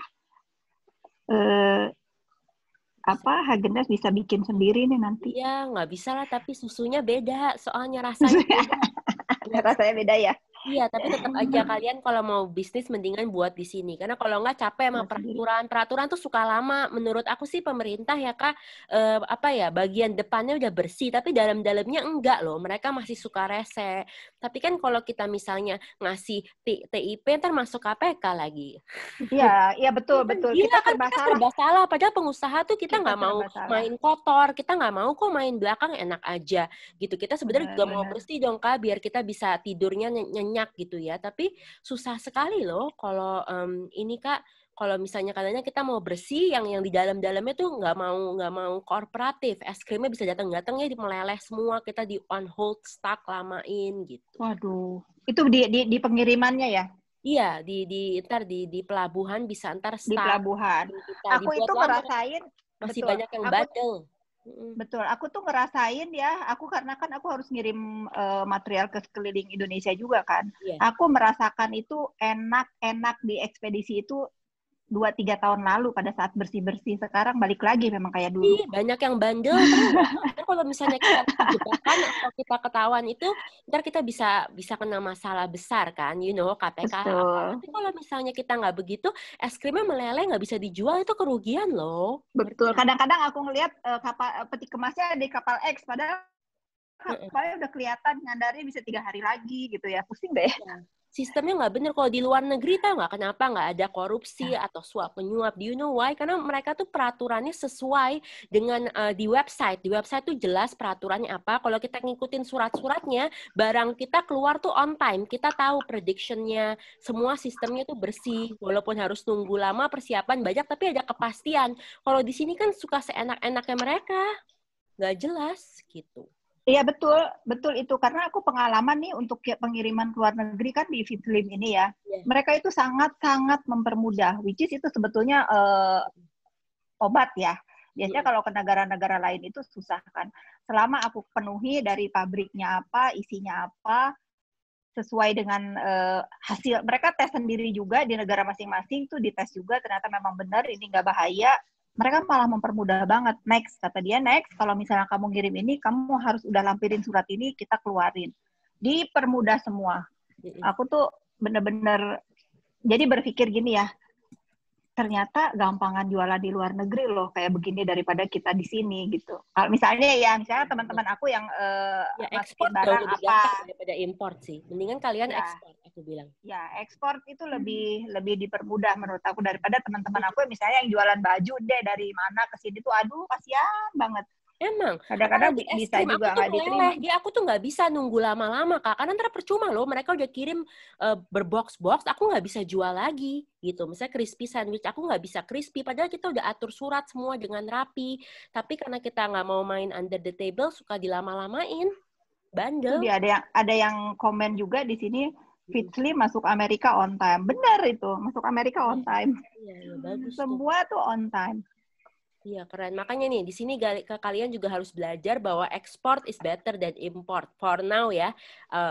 Hagendas bisa bikin sendiri nih nanti. Iya, nggak bisa lah, tapi susunya beda, soalnya rasanya beda. Rasanya beda ya? Iya, tapi tetap aja kalian kalau mau bisnis mendingan buat di sini. Karena kalau nggak capek sama Buat sendiri. peraturan. Peraturan tuh suka lama. Menurut aku sih pemerintah ya Kak, apa ya, bagian depannya udah bersih, tapi dalam-dalamnya enggak loh. Mereka masih suka rese. Tapi kan kalau kita misalnya ngasih TIP, ntar masuk KPK lagi. Iya, iya betul, Iya kan betul. gila Kita kan, serba kita salah. serba salah. Padahal pengusaha tuh kita Kita nggak mau serba salah. main kotor, kita nggak mau kok main belakang, enak aja gitu. Kita sebenarnya juga mau Benar-benar. bersih dong Kak, biar kita bisa tidurnya nyenyak gitu ya. Tapi susah sekali loh kalau ini Kak, kalau misalnya katanya kita mau bersih, yang di dalam-dalamnya tuh nggak mau kooperatif. Es krimnya bisa datang-datang ya meleleh semua, kita di on hold stuck lamain gitu. Waduh, itu di pengirimannya ya? Iya, ntar di pelabuhan bisa ntar Di stuck. pelabuhan. Kita Aku dibuat itu lama. ngerasain, Masih betul. banyak yang bandel. Betul, aku tuh ngerasain ya, karena kan aku harus ngirim material ke sekeliling Indonesia juga kan. Iya. Aku merasakan itu enak di ekspedisi itu 2-3 tahun lalu pada saat bersih-bersih. Sekarang balik lagi memang kayak dulu. Iya, banyak yang bandel. Ntar kalau misalnya kita jebakan atau kita ketahuan itu, ntar kita bisa kena masalah besar kan, KPK. Betul. Tapi kalau misalnya kita nggak begitu, es krimnya meleleh nggak bisa dijual, itu kerugian loh. Betul. Kadang-kadang aku ngelihat peti kemasnya di kapal X, padahal kapalnya udah kelihatan ngandarnya bisa 3 hari lagi gitu ya. Pusing deh. Ya. Sistemnya nggak bener. Kalau di luar negeri tahu nggak kenapa nggak ada korupsi atau suap menyuap? Do you know why? Karena mereka tuh peraturannya sesuai dengan di website. Di website tuh jelas peraturannya apa. Kalau kita ngikutin surat-suratnya, barang kita keluar tuh on time. Kita tahu prediction-nya. Semua sistemnya tuh bersih. Walaupun harus nunggu lama persiapan banyak, tapi ada kepastian. Kalau di sini kan suka seenak-enaknya mereka. Nggak jelas gitu. Iya betul itu karena aku pengalaman nih untuk pengiriman ke luar negeri kan di Fitlim ini ya. Yeah. Mereka itu sangat-sangat mempermudah, which is itu sebetulnya obat ya. Biasanya kalau ke negara-negara lain itu susah kan. Selama aku penuhi dari pabriknya apa, isinya apa, sesuai dengan hasil. Mereka tes sendiri juga di negara masing-masing tuh dites juga ternyata memang benar ini nggak bahaya. Mereka malah mempermudah banget. Next, kata dia, next, kalau misalnya kamu ngirim ini, kamu harus udah lampirin surat ini, kita keluarin. Dipermudah semua. Aku tuh bener-bener, jadi berpikir gini ya, ternyata gampangan jualan di luar negeri loh, kayak begini daripada kita di sini gitu. Misalnya teman-teman aku yang ekspor barang jauh lebih gampang daripada import sih. Mendingan kalian ekspor, aku bilang. Ya, ekspor itu lebih dipermudah menurut aku daripada teman-teman aku yang misalnya yang jualan baju deh dari mana ke sini tuh, aduh kasihan banget. Emang, kadang-kadang bisa juga nggak diterima. Aku tuh nggak bisa nunggu lama-lama Kak, karena ntar percuma loh, mereka udah kirim berbox-box, aku nggak bisa jual lagi gitu. Misalnya crispy sandwich, aku nggak bisa crispy, padahal kita udah atur surat semua dengan rapi. Tapi karena kita nggak mau main under the table, suka dilama-lamain, bandel. Itu dia ada yang komen juga di sini, Fitly masuk Amerika on time. Benar itu, masuk Amerika on time. Iya, bagus. Semua tuh on time. Iya, keren. Makanya nih, di sini kalian juga harus belajar bahwa export is better than import. For now ya,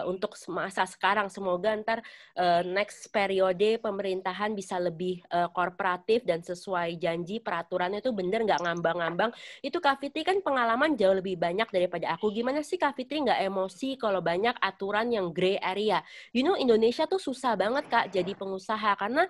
untuk masa sekarang. Semoga ntar next periode pemerintahan bisa lebih kooperatif dan sesuai janji peraturannya itu bener, nggak ngambang-ngambang. Itu Kak Fitri kan pengalaman jauh lebih banyak daripada aku. Gimana sih Kak Fitri nggak emosi kalau banyak aturan yang gray area? Indonesia tuh susah banget Kak jadi pengusaha. Karena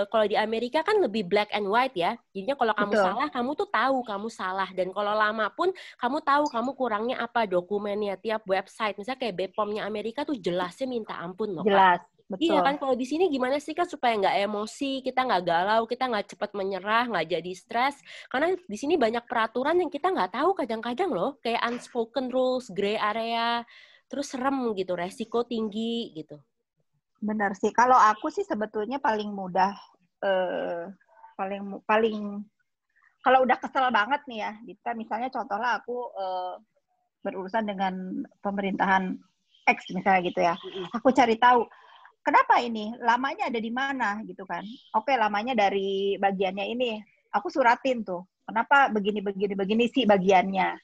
kalau di Amerika kan lebih black and white ya. Jadinya kalau kamu salah, kamu tuh tahu kamu salah, dan kalau lama pun kamu tahu kamu kurangnya apa, dokumennya tiap website misalnya kayak BPOM-nya Amerika tuh jelasnya minta ampun loh jelas Kak. Betul. Iya kan, kalau di sini gimana sih Kak supaya nggak emosi, kita nggak galau, kita nggak cepat menyerah, nggak jadi stres, karena di sini banyak peraturan yang kita nggak tahu kadang-kadang loh, kayak unspoken rules, gray area, terus serem gitu, resiko tinggi gitu. Benar sih, kalau aku sih sebetulnya paling mudah, paling kalau udah kesel banget nih ya, kita misalnya contohnya aku berurusan dengan pemerintahan X misalnya gitu ya, aku cari tahu kenapa ini lamanya ada di mana gitu kan. Oke, lamanya dari bagiannya ini, aku suratin tuh kenapa begini sih bagiannya.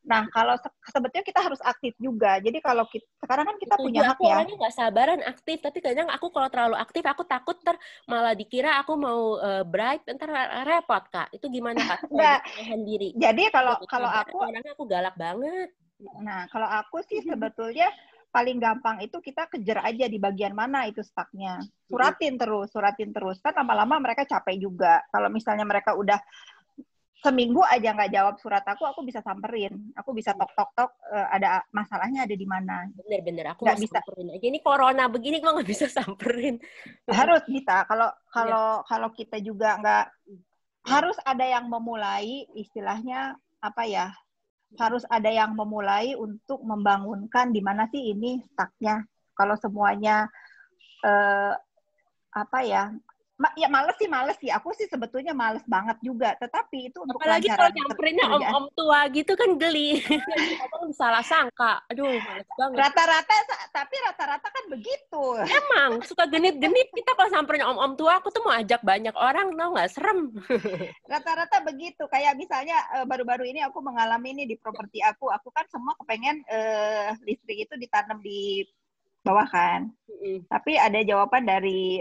Nah, kalau sebetulnya kita harus aktif juga. Jadi kalau sekarang kan kita punya hak aku ya. Orangnya nggak sabaran aktif, tapi kadang aku kalau terlalu aktif, aku takut malah dikira aku mau bribe, ntar repot Kak. Itu gimana Kak? Nggak. Diri. Jadi kalau aku orangnya aku galak banget. Nah, kalau aku sih sebetulnya paling gampang itu kita kejar aja di bagian mana itu stucknya. Suratin terus. Kan lama-lama mereka capek juga. Kalau misalnya mereka udah seminggu aja nggak jawab surat aku bisa samperin. Aku bisa tok-tok-tok, ada masalahnya ada di mana. Bener-bener, aku Nggak mau bisa. samperin aja. Ini corona begini kok nggak bisa samperin. Harus bisa. Kalau kita juga nggak, harus ada yang memulai, istilahnya apa ya, harus ada yang memulai untuk membangunkan di mana sih ini stucknya. Kalau semuanya apa ya, ya males sih. Aku sih sebetulnya males banget juga. Tetapi itu untuk Apalagi kalau kelancaran nyamperinnya kerjaan. om-om tua gitu kan geli. Ngomong salah sangka. Aduh, males banget. Rata-rata kan begitu. Emang, suka genit-genit. Kita kalau samperin om-om tua, aku tuh mau ajak banyak orang, tau nggak? Serem. Rata-rata begitu. Kayak misalnya baru-baru ini aku mengalami ini di properti aku. Aku kan semua kepengen listrik itu ditanam di bawah kan. Tapi ada jawaban dari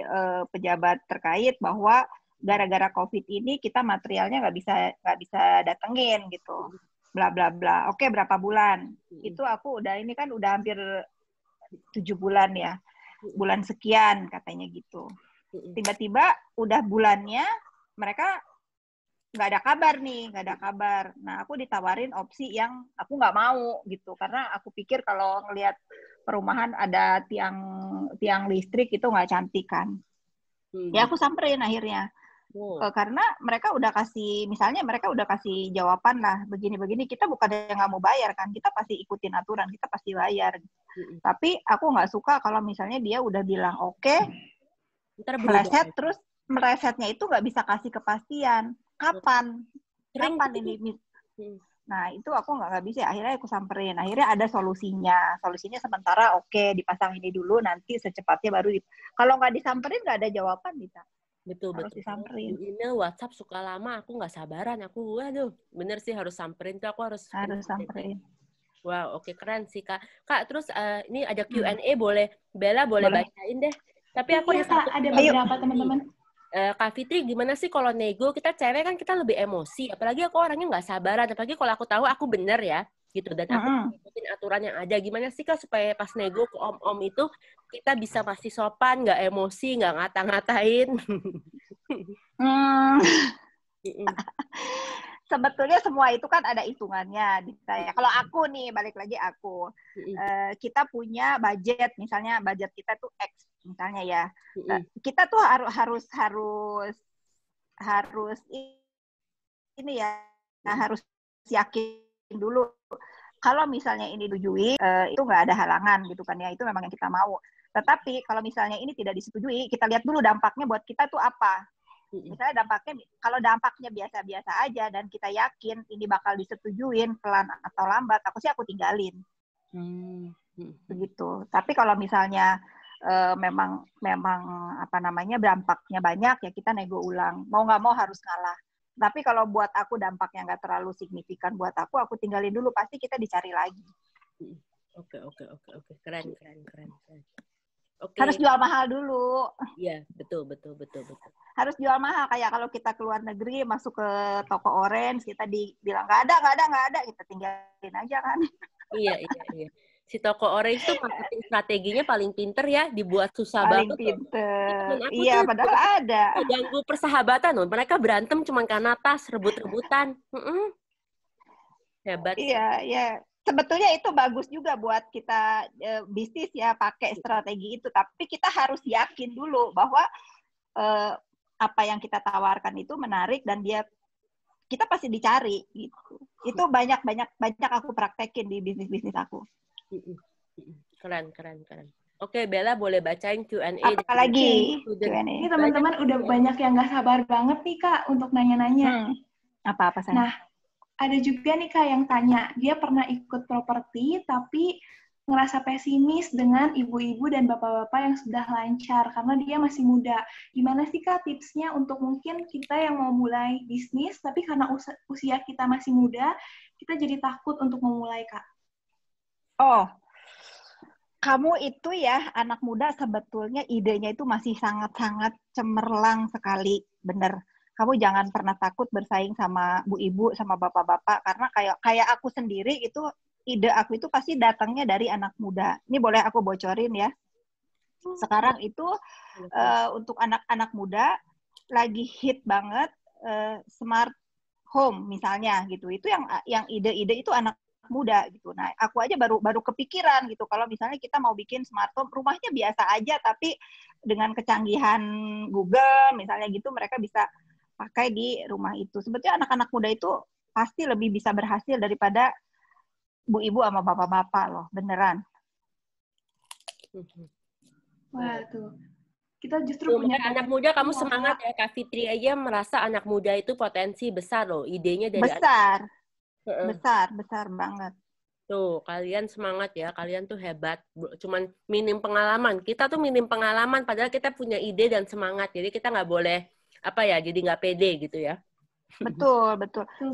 pejabat terkait bahwa gara-gara COVID ini kita materialnya nggak bisa datengin gitu. Bla bla bla. Oke, berapa bulan? Itu aku udah ini kan udah hampir 7 bulan ya. Bulan sekian katanya gitu. Tiba-tiba udah bulannya mereka nggak ada kabar. Nah, aku ditawarin opsi yang aku nggak mau gitu, karena aku pikir kalau ngelihat perumahan ada tiang listrik itu nggak cantik kan. Ya aku samperin akhirnya. Karena mereka udah kasih jawaban lah, begini-begini, kita bukan yang nggak mau bayar kan, kita pasti ikutin aturan, kita pasti bayar. Tapi aku nggak suka kalau misalnya dia udah bilang oke, melesetnya itu nggak bisa kasih kepastian. Kapan ini? Nah, itu aku nggak bisa. Akhirnya aku samperin. Akhirnya ada solusinya. Solusinya sementara oke, dipasang ini dulu, nanti secepatnya baru kalau nggak disamperin nggak ada jawaban bisa. Betul. Disamperin. Email, WhatsApp suka lama, aku nggak sabaran. Waduh, bener sih harus samperin. Tuh aku harus samperin. Wow, oke, keren sih, Kak. Kak, terus ini ada Q&A, Bella boleh bacain deh. Tapi aku ada beberapa teman-teman. Kak Fitri, gimana sih kalau nego? Kita cewek kan kita lebih emosi. Apalagi aku orangnya nggak sabaran. Apalagi kalau aku tahu aku bener ya, gitu. Dan aku ngikutin aturan yang ada. Gimana sih, Kak, supaya pas nego ke om-om itu kita bisa masih sopan, nggak emosi, nggak ngata-ngatain? Sebetulnya semua itu kan ada hitungannya. Kalau aku nih, balik lagi aku, kita punya budget, misalnya budget kita tuh X, misalnya ya. Kita tuh harus ini ya, harus yakin dulu. Kalau misalnya ini disetujui, itu nggak ada halangan gitu kan ya, itu memang yang kita mau. Tetapi kalau misalnya ini tidak disetujui, kita lihat dulu dampaknya buat kita tuh apa. Misalnya kalau dampaknya biasa-biasa aja dan kita yakin ini bakal disetujuin pelan atau lambat, aku tinggalin. Begitu. Tapi kalau misalnya memang apa namanya dampaknya banyak, ya kita nego ulang. Mau nggak mau harus ngalah. Tapi kalau buat aku dampaknya nggak terlalu signifikan buat aku tinggalin dulu. Pasti kita dicari lagi. Oke. Keren. Okay. Harus jual mahal dulu. Iya, betul. Harus jual mahal. Kayak kalau kita keluar negeri, masuk ke toko orange, kita bilang nggak ada, kita tinggalin aja kan. Iya. Si toko orange tuh marketing strateginya paling pinter ya, dibuat susah paling banget. Paling pinter. Iya, padahal ada. Ganggu persahabatan loh. Mereka berantem cuma karena tas, rebut-rebutan. Hebat. Iya. Sebetulnya itu bagus juga buat kita bisnis ya, pakai strategi itu. Tapi kita harus yakin dulu bahwa apa yang kita tawarkan itu menarik dan kita pasti dicari. Gitu. Itu banyak aku praktekin di bisnis aku. Keren. Oke, Bella boleh bacain Q&A. Apalagi Q&A. Ini teman-teman udah banyak yang nggak sabar banget nih, Kak, untuk nanya-nanya. Apa saya? Nah, ada juga nih, Kak, yang tanya, dia pernah ikut properti, tapi ngerasa pesimis dengan ibu-ibu dan bapak-bapak yang sudah lancar, karena dia masih muda. Gimana sih, Kak, tipsnya untuk mungkin kita yang mau mulai bisnis, tapi karena usia kita masih muda, kita jadi takut untuk memulai, Kak? Oh, kamu itu ya, anak muda sebetulnya idenya itu masih sangat-sangat cemerlang sekali, bener. Kamu jangan pernah takut bersaing sama bu ibu, sama bapak-bapak, karena kayak aku sendiri itu ide aku itu pasti datangnya dari anak muda. Ini boleh aku bocorin ya. Sekarang itu untuk anak-anak muda lagi hit banget smart home misalnya gitu. Itu yang ide-ide itu anak muda gitu. Nah, aku aja baru kepikiran gitu kalau misalnya kita mau bikin smart home, rumahnya biasa aja tapi dengan kecanggihan Google misalnya gitu mereka bisa pakai di rumah itu. Sebetulnya anak-anak muda itu pasti lebih bisa berhasil daripada ibu-ibu sama bapak-bapak loh, beneran. Wah, tuh. Kita justru punya anak muda, kamu semangat ya. Kak Fitri aja merasa anak muda itu potensi besar loh. Idenya dari besar banget. Tuh, kalian semangat ya. Kalian tuh hebat. Cuman minim pengalaman. Kita tuh minim pengalaman, padahal kita punya ide dan semangat. Jadi kita nggak boleh, jadi nggak pede gitu ya. Betul.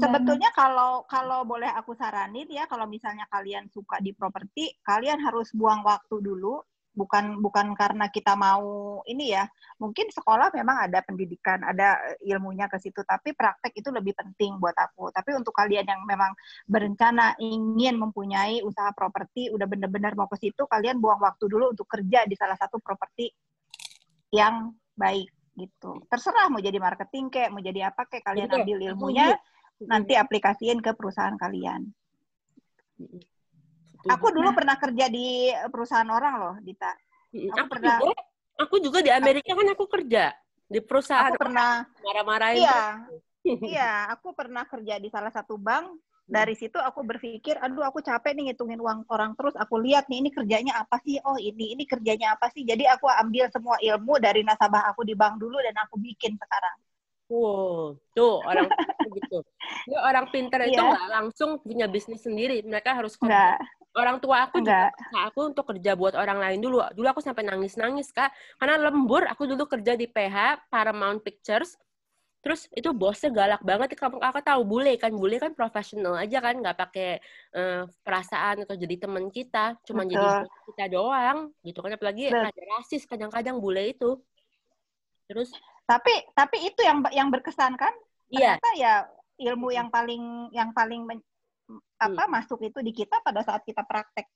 Sebetulnya kalau boleh aku saranin ya, kalau misalnya kalian suka di properti, kalian harus buang waktu dulu. Bukan karena kita mau ini ya, mungkin sekolah memang ada pendidikan, ada ilmunya ke situ, tapi praktek itu lebih penting buat aku. Tapi untuk kalian yang memang berencana ingin mempunyai usaha properti, udah benar-benar mau ke situ, kalian buang waktu dulu untuk kerja di salah satu properti yang baik gitu. Terserah mau jadi marketing kayak, mau jadi apa kayak, kalian ambil ilmunya, nanti aplikasiin ke perusahaan kalian. Aku dulu pernah kerja di perusahaan orang loh, Dita. Aku juga di Amerika kan aku kerja di perusahaan. Aku pernah marah-marahin. Iya, aku pernah kerja di salah satu bank. Dari situ aku berpikir, aduh aku capek nih ngitungin uang orang terus. Aku lihat nih ini kerjanya apa sih? Oh ini kerjanya apa sih? Jadi aku ambil semua ilmu dari nasabah aku di bank dulu dan aku bikin sekarang. Wow, tuh orang gitu. Ya, orang pintar itu nggak langsung punya bisnis sendiri. Mereka harus kerja. Orang tua aku juga paksa aku untuk kerja buat orang lain dulu. Dulu aku sampai nangis-nangis, Kak. Karena lembur, aku dulu kerja di PH, Paramount Pictures. Terus itu bosnya galak banget. Kakak tahu bule kan profesional aja kan, nggak pakai perasaan atau jadi teman kita, cuma jadi bos kita doang, gitu kan. Apalagi ada rasis kadang-kadang bule itu. Terus tapi itu yang berkesan kan? Iya. Ternyata ya ilmu yang paling masuk itu di kita pada saat kita praktek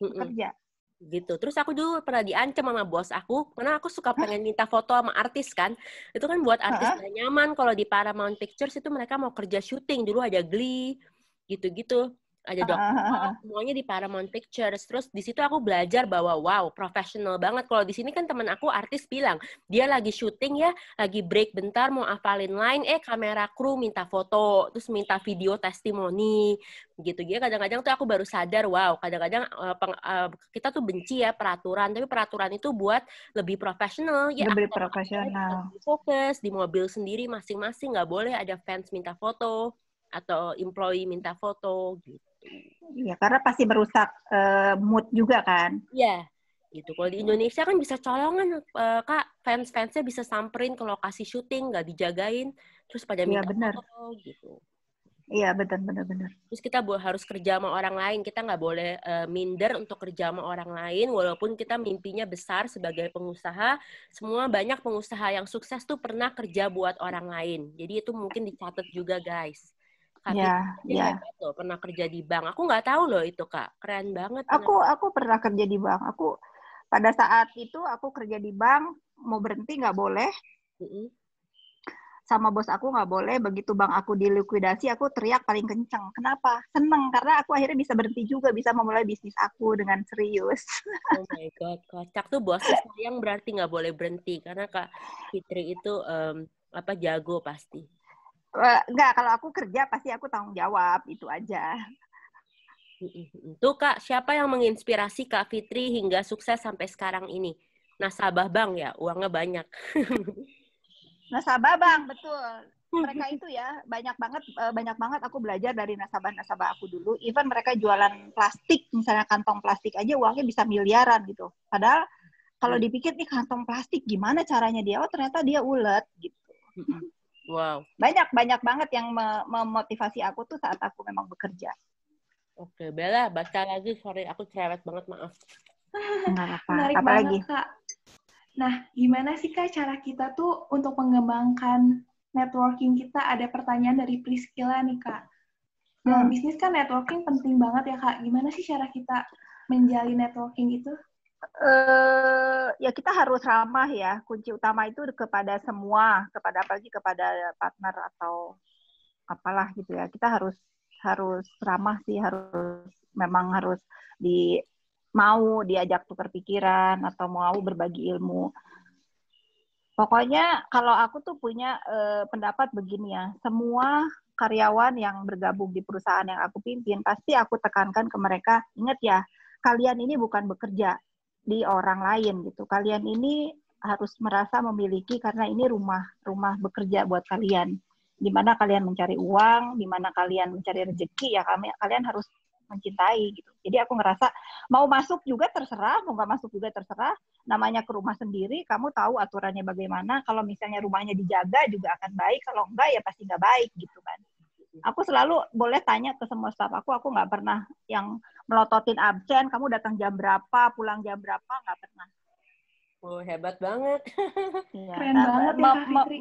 kerja. Gitu. Terus aku dulu pernah diancam sama bos aku karena aku suka pengen minta foto sama artis kan. Itu kan buat artis gak nyaman kalau di Paramount Pictures itu mereka mau kerja syuting. Dulu ada Glee gitu-gitu. Ada dokter, semuanya di Paramount Pictures. Terus di situ aku belajar bahwa wow, profesional banget. Kalau di sini kan teman aku artis bilang, dia lagi syuting ya, lagi break bentar mau hafalin line, kamera kru minta foto, terus minta video testimoni, gitu. Jadi kadang-kadang tuh aku baru sadar, wow, kadang-kadang kita tuh benci ya peraturan, tapi peraturan itu buat lebih profesional. Ya, lebih profesional. Fokus di mobil sendiri masing-masing, nggak boleh ada fans minta foto atau employee minta foto gitu. Iya, karena pasti merusak mood juga kan. Iya, gitu. Kalau di Indonesia kan bisa colongan, Kak. Fans-fansnya bisa samperin ke lokasi syuting, nggak dijagain, terus pada minta foto gitu. Iya, benar. Terus kita harus kerja sama orang lain. Kita nggak boleh minder untuk kerja sama orang lain, walaupun kita mimpinya besar sebagai pengusaha. Banyak pengusaha yang sukses tuh pernah kerja buat orang lain. Jadi itu mungkin dicatat juga, guys. Iya. Loh, pernah kerja di bank. Aku nggak tahu loh itu, Kak. Keren banget. Aku pernah kerja di bank. Aku pada saat itu aku kerja di bank, mau berhenti nggak boleh. Sama bos aku nggak boleh. Begitu bank aku dilikuidasi, aku teriak paling kenceng. Kenapa? Seneng karena aku akhirnya bisa berhenti juga, bisa memulai bisnis aku dengan serius. Oh my God, kocak tuh bosnya sayang berarti nggak boleh berhenti karena Kak Fitri itu jago pasti. Enggak, kalau aku kerja pasti aku tanggung jawab, itu aja. Tuh Kak, siapa yang menginspirasi Kak Fitri hingga sukses sampai sekarang ini? Nasabah bank ya, uangnya banyak. Nasabah bank, betul. Mereka itu ya, banyak banget aku belajar dari nasabah-nasabah aku dulu. Even mereka jualan plastik, misalnya kantong plastik aja uangnya bisa miliaran gitu. Padahal kalau dipikir nih kantong plastik gimana caranya dia? Oh ternyata dia ulet gitu. Wow. Banyak banget yang memotivasi aku tuh saat aku memang bekerja. Oke, Bella, baca lagi. Sorry, aku cerewet banget, maaf. Menarik banget, Kak. Nah, gimana sih, Kak, cara kita tuh untuk mengembangkan networking kita? Ada pertanyaan dari Priscilla nih, Kak. dalam bisnis kan networking penting banget ya Kak. Gimana sih cara kita menjalin networking itu? Ya kita harus ramah ya. Kunci utama itu kepada semua, apalagi kepada partner atau apalah gitu ya. Kita harus ramah sih, memang harus mau diajak tukar pikiran atau mau berbagi ilmu. Pokoknya kalau aku tuh punya pendapat begini ya, semua karyawan yang bergabung di perusahaan yang aku pimpin, pasti aku tekankan ke mereka, ingat ya, kalian ini bukan bekerja di orang lain gitu. Kalian ini harus merasa memiliki, karena ini rumah bekerja buat kalian. Di mana kalian mencari uang, di mana kalian mencari rezeki, ya kalian harus mencintai gitu. Jadi aku ngerasa mau masuk juga terserah, mau nggak masuk juga terserah. Namanya ke rumah sendiri, kamu tahu aturannya bagaimana. Kalau misalnya rumahnya dijaga juga akan baik, kalau enggak ya pasti nggak baik gitu kan. Aku selalu boleh tanya ke semua staf aku nggak pernah yang melototin absen, kamu datang jam berapa, pulang jam berapa, nggak pernah. Oh, hebat banget. Ya, keren banget ya Kak Fitri.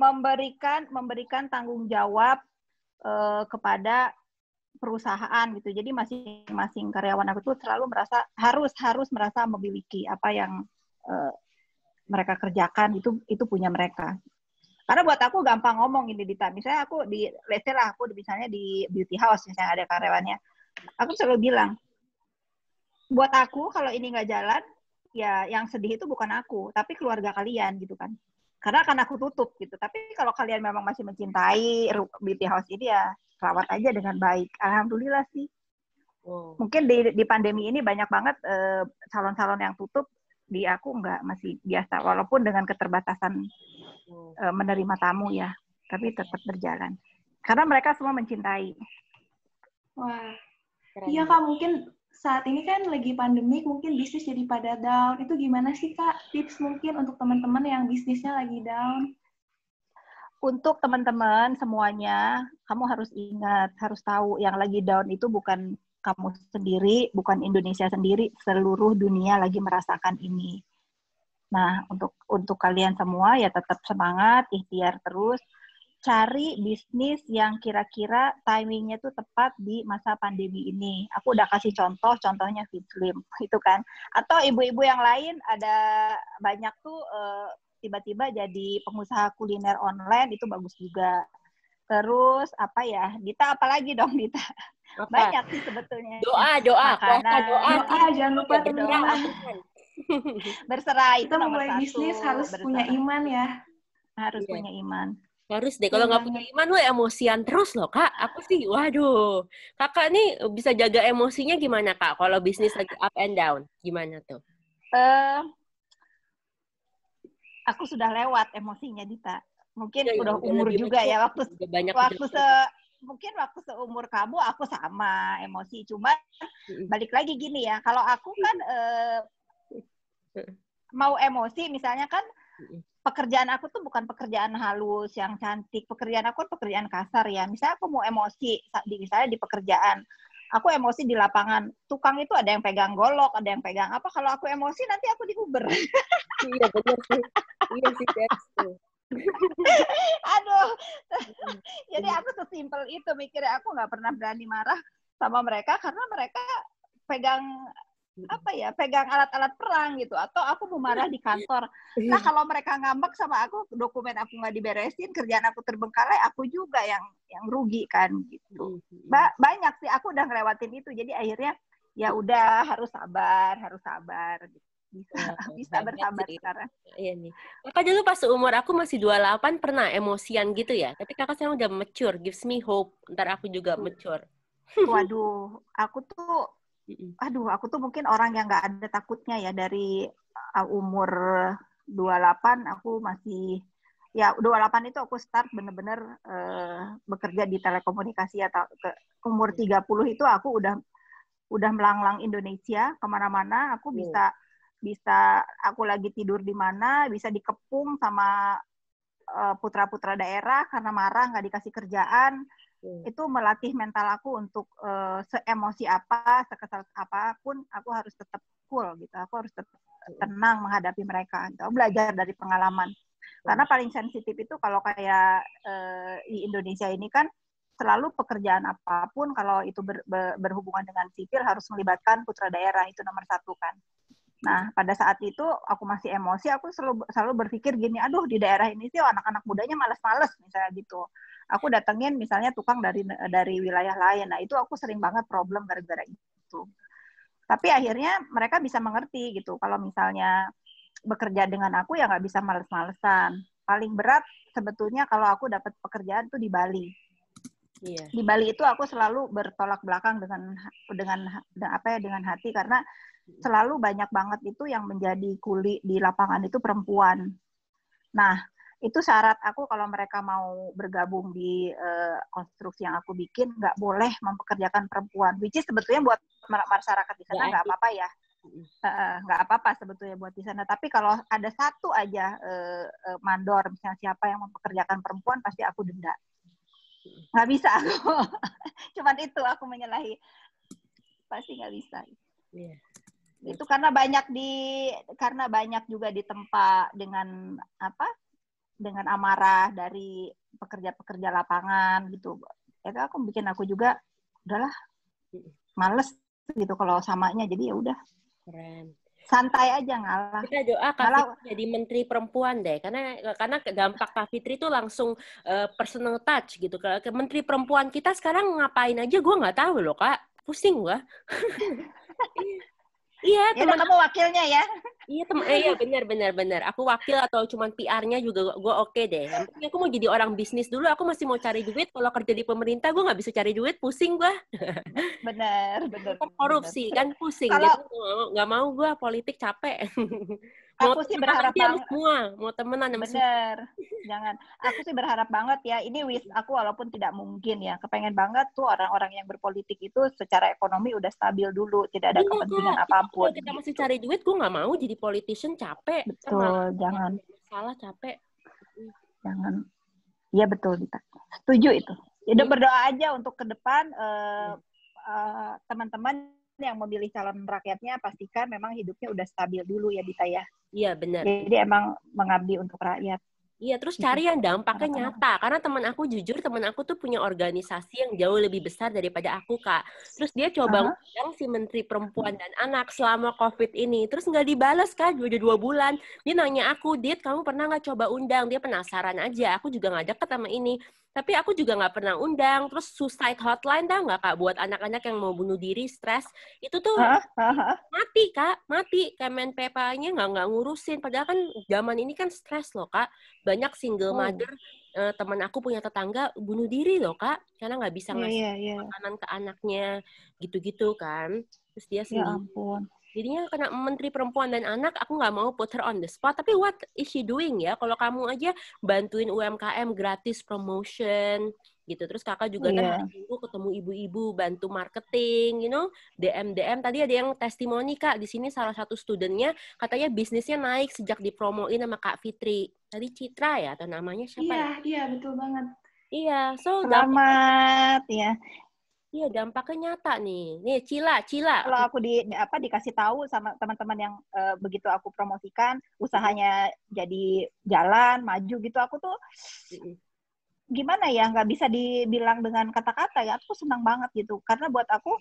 Memberikan tanggung jawab kepada perusahaan gitu. Jadi masing-masing karyawan aku tuh selalu merasa harus merasa memiliki apa yang mereka kerjakan, itu punya mereka. Karena buat aku gampang ngomong ini Dita. Misalnya aku misalnya di beauty house misalnya ada karyawannya. Aku selalu bilang, buat aku kalau ini nggak jalan, ya yang sedih itu bukan aku, tapi keluarga kalian gitu kan. Karena akan aku tutup gitu. Tapi kalau kalian memang masih mencintai beauty house ini ya rawat aja dengan baik. Alhamdulillah sih. Mungkin di pandemi ini banyak banget salon-salon yang tutup, di aku nggak, masih biasa. Walaupun dengan keterbatasan menerima tamu ya, tapi tetap berjalan. Karena mereka semua mencintai. Wah, iya Kak, mungkin saat ini kan lagi pandemik, mungkin bisnis jadi pada down. Itu gimana sih Kak, tips mungkin untuk teman-teman yang bisnisnya lagi down? Untuk teman-teman semuanya, kamu harus ingat, harus tahu yang lagi down itu bukan kamu sendiri, bukan Indonesia sendiri, seluruh dunia lagi merasakan ini. Nah, untuk kalian semua ya tetap semangat, ikhtiar terus, cari bisnis yang kira-kira timingnya tuh tepat di masa pandemi ini. Aku udah kasih contohnya Fitslim, itu kan. Atau ibu-ibu yang lain ada banyak tuh tiba-tiba jadi pengusaha kuliner online, itu bagus juga. Terus apa ya, Dita apalagi dong Dita? Apa? Banyak sih sebetulnya. Doa, jangan lupa teman-teman. Berserah itu kita nomor mulai satu. Bisnis harus punya iman ya. Harus punya iman. Harus deh, kalau nggak punya iman lo emosian terus loh Kak. Aku sih, waduh. Kakak nih bisa jaga emosinya gimana Kak? Kalau bisnis lagi up and down, gimana tuh? Aku sudah lewat emosinya Dita. Mungkin udah umur juga ya, mungkin waktu seumur kamu aku sama emosi. Cuma balik lagi gini ya, kalau aku kan mau emosi misalnya kan, pekerjaan aku tuh bukan pekerjaan halus yang cantik, pekerjaan aku pekerjaan kasar ya. Misalnya aku mau emosi, misalnya di pekerjaan, aku emosi di lapangan, tukang itu ada yang pegang golok, ada yang pegang apa, kalau aku emosi nanti aku diuber. Iya benar sih, Aduh, jadi aku sesimpel itu mikirnya, aku nggak pernah berani marah sama mereka karena mereka pegang pegang alat-alat perang gitu, atau aku mau marah di kantor. Nah kalau mereka ngambek sama aku, dokumen aku nggak diberesin, kerjaan aku terbengkalai, aku juga yang rugi kan gitu. Banyak sih, aku udah ngelewatin itu, jadi akhirnya ya udah harus sabar gitu. Bisa bersabar sekarang. Iya nih. Kakak dulu pas umur aku masih 28 pernah emosian gitu ya. Tapi kakak sekarang udah mature, gives me hope. Ntar aku juga mature. Waduh, aku tuh mungkin orang yang nggak ada takutnya ya. Dari umur 28 aku masih, ya 28 itu aku start bener-bener bekerja di telekomunikasi, atau umur 30 itu aku udah melanglang Indonesia kemana-mana. Aku bisa aku lagi tidur di mana, bisa dikepung sama putra-putra daerah karena marah nggak dikasih kerjaan. Itu melatih mental aku untuk seemosi apa, sekesal apapun, aku harus tetap cool gitu. Aku harus tetap tenang menghadapi mereka. Aku belajar dari pengalaman. Karena paling sensitif itu kalau kayak di Indonesia ini kan, selalu pekerjaan apapun kalau itu berhubungan dengan sipil harus melibatkan putra daerah, itu nomor 1 kan. Nah, pada saat itu aku masih emosi, aku selalu berpikir gini, aduh di daerah ini sih anak-anak mudanya malas-malas misalnya gitu. Aku datengin misalnya tukang dari wilayah lain. Nah, itu aku sering banget problem gara-gara itu. Tapi akhirnya mereka bisa mengerti gitu. Kalau misalnya bekerja dengan aku ya nggak bisa males-malesan. Paling berat sebetulnya kalau aku dapat pekerjaan tuh di Bali. Iya. Di Bali itu aku selalu bertolak belakang dengan hati karena selalu banyak banget itu yang menjadi kuli di lapangan itu perempuan. Nah, itu syarat aku kalau mereka mau bergabung di konstruksi yang aku bikin, nggak boleh mempekerjakan perempuan. Which is sebetulnya buat masyarakat di sana nggak apa-apa ya. Nggak apa-apa sebetulnya buat di sana. Tapi kalau ada satu aja mandor, misalnya siapa yang mempekerjakan perempuan, pasti aku denda. Nggak bisa aku. Cuman itu aku menyalahi. Pasti nggak bisa. Yeah. Itu karena banyak juga ditempa dengan dengan amarah dari pekerja-pekerja lapangan gitu. Itu aku juga udahlah males gitu kalau samanya, jadi ya udah. Keren. Santai aja ngalah. Kita doa Kak Fitri jadi menteri perempuan deh, karena dampak Kak Fitri itu langsung personal touch gitu. Ke menteri perempuan kita sekarang ngapain aja gue nggak tahu loh Kak, pusing gue. Iya, teman kamu wakilnya ya. Iya benar. Aku wakil atau cuman PR-nya juga gue oke deh. Yang penting aku mau jadi orang bisnis dulu. Aku masih mau cari duit. Kalau kerja di pemerintah gue nggak bisa cari duit, pusing gue. Benar. Korupsi kan pusing. Kalau nggak mau gue politik, capek. Aku sih berharap banget semua mau temenan sama bener jangan. Aku sih berharap banget ya, ini wish aku walaupun tidak mungkin ya, kepengen banget tuh orang-orang yang berpolitik itu secara ekonomi udah stabil dulu, tidak ada kepentingan apapun. Kalau kita masih cari duit, gue nggak mau jadi politician, capek. Betul, jangan. Salah, capek. Jangan. Iya betul, Dita. Setuju itu. Ya berdoa aja untuk ke depan teman-teman yang memilih calon rakyatnya pastikan memang hidupnya udah stabil dulu ya, Dita ya. Iya benar. Jadi emang mengabdi untuk rakyat. Iya, terus cari yang dampaknya nyata. Karena teman aku tuh punya organisasi yang jauh lebih besar daripada aku, Kak. Terus dia coba undang si Menteri Perempuan dan Anak selama COVID ini. Terus nggak dibalas, Kak. Udah 2 bulan. Dia nanya aku, Dit, kamu pernah nggak coba undang? Dia penasaran aja. Aku juga nggak deket sama ini. Tapi aku juga nggak pernah undang. Terus suicide hotline dah nggak, Kak? Buat anak-anak yang mau bunuh diri, stres. Itu tuh mati, Kak. Mati. Kemenpepa-nya nggak ngurusin. Padahal kan zaman ini kan stres loh, Kak. Banyak single mother, teman aku punya tetangga bunuh diri loh, Kak. Karena nggak bisa ngasih makanan ke anaknya. Gitu-gitu kan. Terus dia sendiri. Ya ampun. Jadinya karena Menteri Perempuan dan Anak, aku nggak mau put her on the spot. Tapi what is she doing ya? Kalau kamu aja bantuin UMKM gratis promotion, gitu. Terus kakak juga kan hari Minggu ketemu ibu-ibu, bantu marketing, DM. Tadi ada yang testimoni, Kak. Di sini salah satu studentnya, katanya bisnisnya naik sejak dipromoin sama Kak Fitri. Tadi Citra ya, atau namanya siapa ya? Iya, betul banget. Iya, so selamat ya. Iya, dampaknya nyata nih. Nih, Cila. Kalau aku dikasih tahu sama teman-teman yang begitu aku promosikan, usahanya jadi jalan, maju gitu, aku tuh gimana ya, nggak bisa dibilang dengan kata-kata ya. Aku senang banget gitu. Karena buat aku,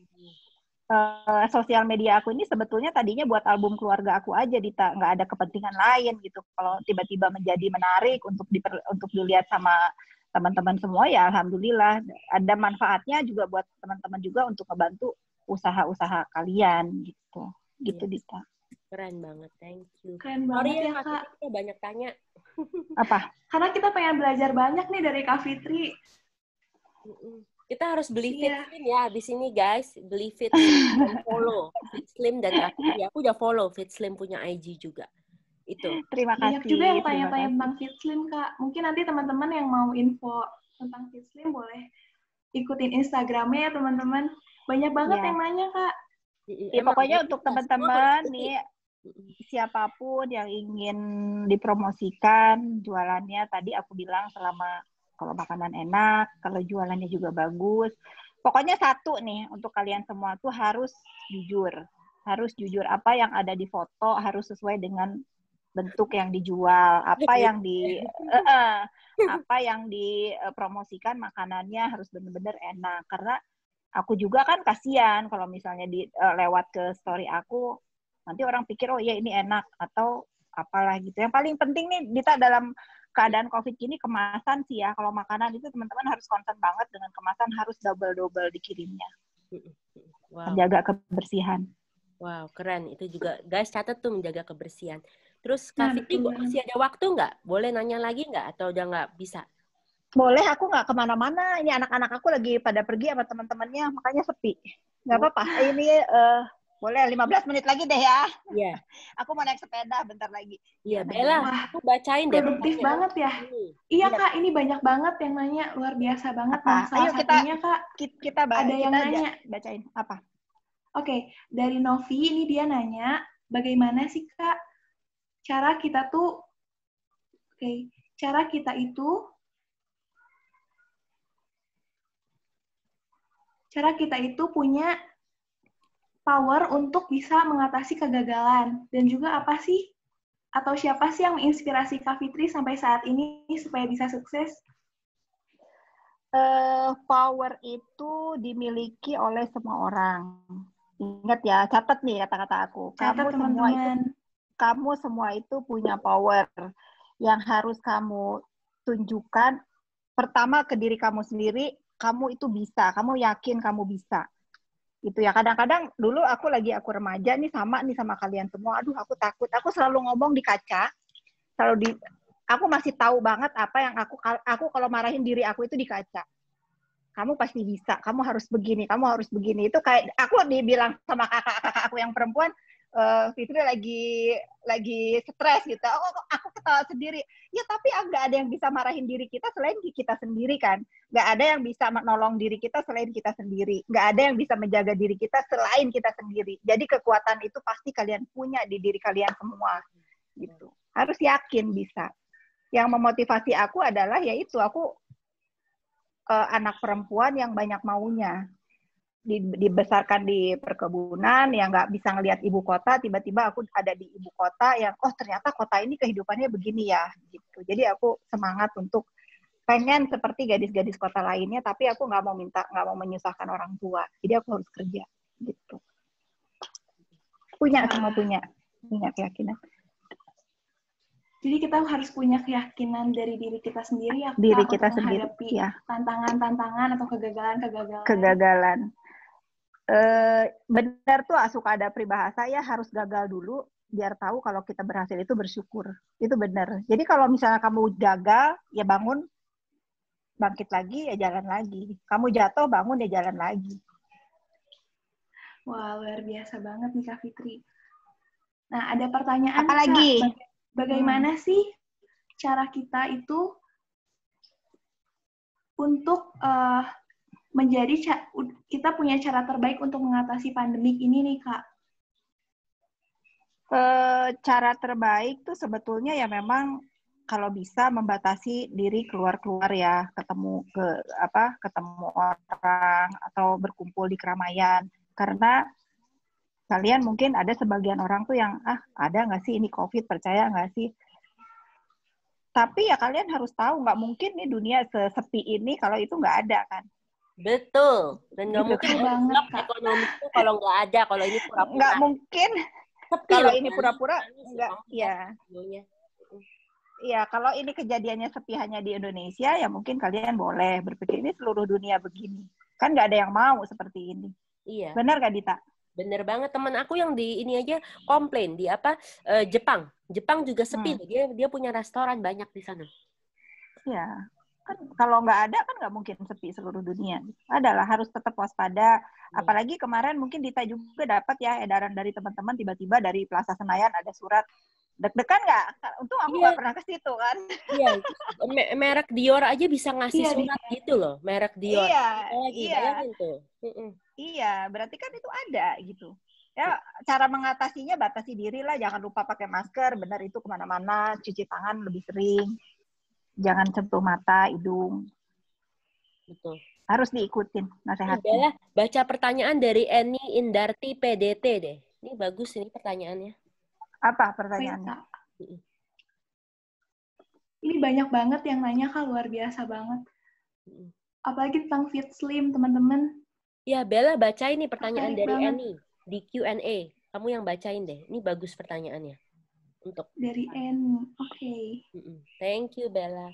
sosial media aku ini sebetulnya tadinya buat album keluarga aku aja, Dita. Nggak ada kepentingan lain gitu. Kalau tiba-tiba menjadi menarik untuk dilihat sama teman-teman semua, ya alhamdulillah. Ada manfaatnya juga buat teman-teman juga untuk membantu usaha-usaha kalian gitu. Gitu, Dita. Keren banget, thank you. Keren banget ya, Kak. Kita banyak tanya. Apa? Karena kita pengen belajar banyak nih dari Kak Fitri. Kita harus beli Fitslim ya abis ini, guys. Beli Fitslim dan follow Fitslim dan Kak Fitri. Aku udah follow Fitslim punya IG juga. Itu. Terima kasih. Banyak juga yang tanya-tanya tentang Fitslim, Kak. Mungkin nanti teman-teman yang mau info tentang Fitslim boleh ikutin Instagramnya ya, teman-teman. Banyak banget yang nanya, Kak. Ya, pokoknya untuk teman-teman nih, siapapun yang ingin dipromosikan jualannya, tadi aku bilang kalau makanan enak, kalau jualannya juga bagus. Pokoknya satu nih, untuk kalian semua tuh harus jujur. Harus jujur, apa yang ada di foto harus sesuai dengan bentuk yang dijual, apa yang dipromosikan makanannya harus benar-benar enak. Karena aku juga kan kasihan kalau misalnya lewat ke story aku, nanti orang pikir oh ya ini enak atau apalah gitu. Yang paling penting nih Dita dalam keadaan COVID gini kemasan sih ya. Kalau makanan itu teman-teman harus concern banget dengan kemasan, harus double-double dikirimnya. Wow. Menjaga kebersihan. Wow, keren. Itu juga, guys, catat tuh menjaga kebersihan. Terus, Kak Fitri, masih ada waktu nggak? Boleh nanya lagi nggak? Atau udah nggak bisa? Boleh, aku nggak kemana-mana. Ini anak-anak aku lagi pada pergi sama teman-temannya, makanya sepi. Nggak apa-apa. Ini boleh 15 menit lagi deh ya. Iya. Aku mau naik sepeda bentar lagi. Iya, Bella, aku bacain deh. Produktif banget ya. Iya, Kak, ini banyak banget yang nanya. Luar biasa banget. Apa? Nah, salah Ayo satunya, Kak, ada yang nanya. Bacain. Apa? Oke, dari Novi, ini dia nanya, bagaimana sih, Kak, cara kita itu punya power untuk bisa mengatasi kegagalan. Dan juga apa sih, atau siapa sih yang menginspirasi Kak Fitri sampai saat ini supaya bisa sukses? Power itu dimiliki oleh semua orang. Ingat ya, catat nih kata-kata aku. Kamu semua itu punya power yang harus kamu tunjukkan. Pertama ke diri kamu sendiri, kamu itu bisa, kamu yakin kamu bisa. Itu ya, kadang-kadang dulu aku remaja nih sama kalian semua. Aduh, aku takut. Aku selalu ngomong di kaca. Aku masih tahu banget apa yang aku kalau marahin diri aku itu di kaca. Kamu pasti bisa, kamu harus begini, kamu harus begini. Itu kayak aku dibilang sama kakak aku yang perempuan, Fitri lagi stres gitu. Aku ketawa sendiri. Ya tapi nggak ada yang bisa marahin diri kita selain kita sendiri kan. Nggak ada yang bisa menolong diri kita selain kita sendiri. Nggak ada yang bisa menjaga diri kita selain kita sendiri. Jadi kekuatan itu pasti kalian punya di diri kalian semua. Gitu. Harus yakin bisa. Yang memotivasi aku adalah yaitu aku anak perempuan yang banyak maunya. Dibesarkan di perkebunan, yang nggak bisa ngelihat ibu kota, tiba-tiba aku ada di ibu kota yang, oh ternyata kota ini kehidupannya begini ya. Gitu. Jadi aku semangat untuk pengen seperti gadis-gadis kota lainnya, tapi aku nggak mau menyusahkan orang tua. Jadi aku harus kerja. Gitu. Semua punya keyakinan. Jadi kita harus punya keyakinan dari diri kita sendiri ya, diri Kak, kita untuk menghadapi tantangan-tantangan atau kegagalan. Benar tuh suka ada peribahasa ya, harus gagal dulu biar tahu kalau kita berhasil itu bersyukur. Itu benar. Jadi kalau misalnya kamu gagal, ya bangun, bangkit lagi, ya jalan lagi. Kamu jatuh, bangun, ya jalan lagi. Wah, luar biasa banget nih Kak Fitri. Nah, ada pertanyaan, apa lagi? Kak, bagaimana sih cara kita itu untuk kita punya cara terbaik untuk mengatasi pandemik ini nih, Kak? Cara terbaik tuh sebetulnya ya memang kalau bisa membatasi diri keluar-keluar ya, ketemu orang atau berkumpul di keramaian. Karena kalian mungkin ada sebagian orang tuh yang ada nggak sih ini COVID, percaya nggak sih? Tapi ya kalian harus tahu nggak mungkin nih dunia sesepi ini kalau itu nggak ada kan. Betul. Dan nggak mungkin blok ekonomi itu kalau nggak ada, kalau ini pura-pura. Nggak mungkin. Sepi kalau loh, ini pura-pura nggak, ya. Iya, kalau ini kejadiannya sepi hanya di Indonesia, ya mungkin kalian boleh berpikir ini seluruh dunia begini. Kan nggak ada yang mau seperti ini. Iya. Benar nggak, Dita? Bener banget, teman aku yang di ini aja komplain di Jepang. Jepang juga sepi, dia punya restoran banyak di sana. Ya, kan kalau nggak ada kan nggak mungkin sepi seluruh dunia. Adalah harus tetap waspada. Apalagi kemarin mungkin Dita juga dapat ya edaran dari teman-teman, tiba-tiba dari Plaza Senayan ada surat. Deg-degan nggak? Untung aku nggak pernah ke situ kan. Iya, merek Dior aja bisa ngasih surat gitu loh, merek Dior. Bayangin tuh. Iya, berarti kan itu ada gitu. Ya, cara mengatasinya batasi diri lah, jangan lupa pakai masker, benar itu kemana-mana, cuci tangan lebih sering, jangan sentuh mata, hidung. Betul. Harus diikutin nasihatnya. Bella, baca pertanyaan dari Eni Indarti PDT deh. Ini bagus ini pertanyaannya. Apa pertanyaannya? Mm-mm. Ini banyak banget yang nanya, Kak, luar biasa banget. Mm-mm. Apalagi tentang Fit Slim, teman-teman. Ya, Bella bacain nih pertanyaan Menarik dari banget. Annie di Q&A. Kamu yang bacain deh. Ini bagus pertanyaannya. Untuk Dari Annie. Oke. Mm-mm. Thank you, Bella.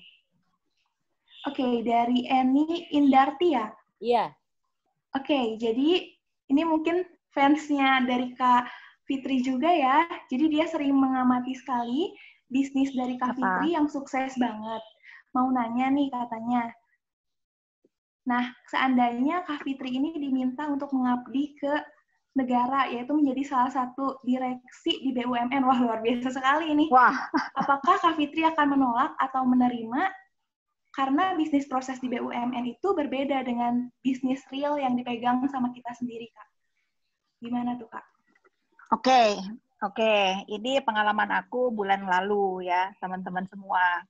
Oke, dari Annie Indarti ya? Iya. Oke, jadi ini mungkin fansnya dari Kak Fitri juga ya. Jadi dia sering mengamati sekali bisnis dari Kak Fitri yang sukses banget. Mau nanya nih katanya. Nah, seandainya Kak Fitri ini diminta untuk mengabdi ke negara, yaitu menjadi salah satu direksi di BUMN. Wah, luar biasa sekali ini. Wah. Apakah Kak Fitri akan menolak atau menerima? Karena bisnis proses di BUMN itu berbeda dengan bisnis real yang dipegang sama kita sendiri, Kak. Gimana tuh, Kak? Oke. Ini pengalaman aku bulan lalu ya, teman-teman semua.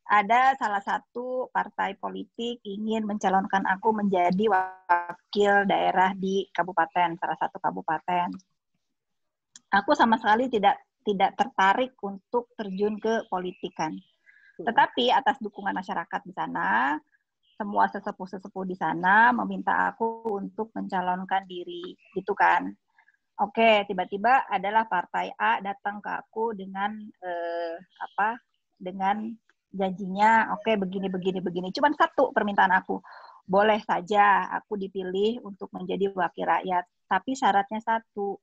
Ada salah satu partai politik ingin mencalonkan aku menjadi wakil daerah di kabupaten, salah satu kabupaten. Aku sama sekali tidak tertarik untuk terjun ke politikan. Tetapi atas dukungan masyarakat di sana, semua sesepuh-sesepuh di sana meminta aku untuk mencalonkan diri, gitu kan. Oke, tiba-tiba adalah partai A datang ke aku dengan dengan janjinya, oke, begini. Cuman satu permintaan aku, boleh saja aku dipilih untuk menjadi wakil rakyat, tapi syaratnya satu,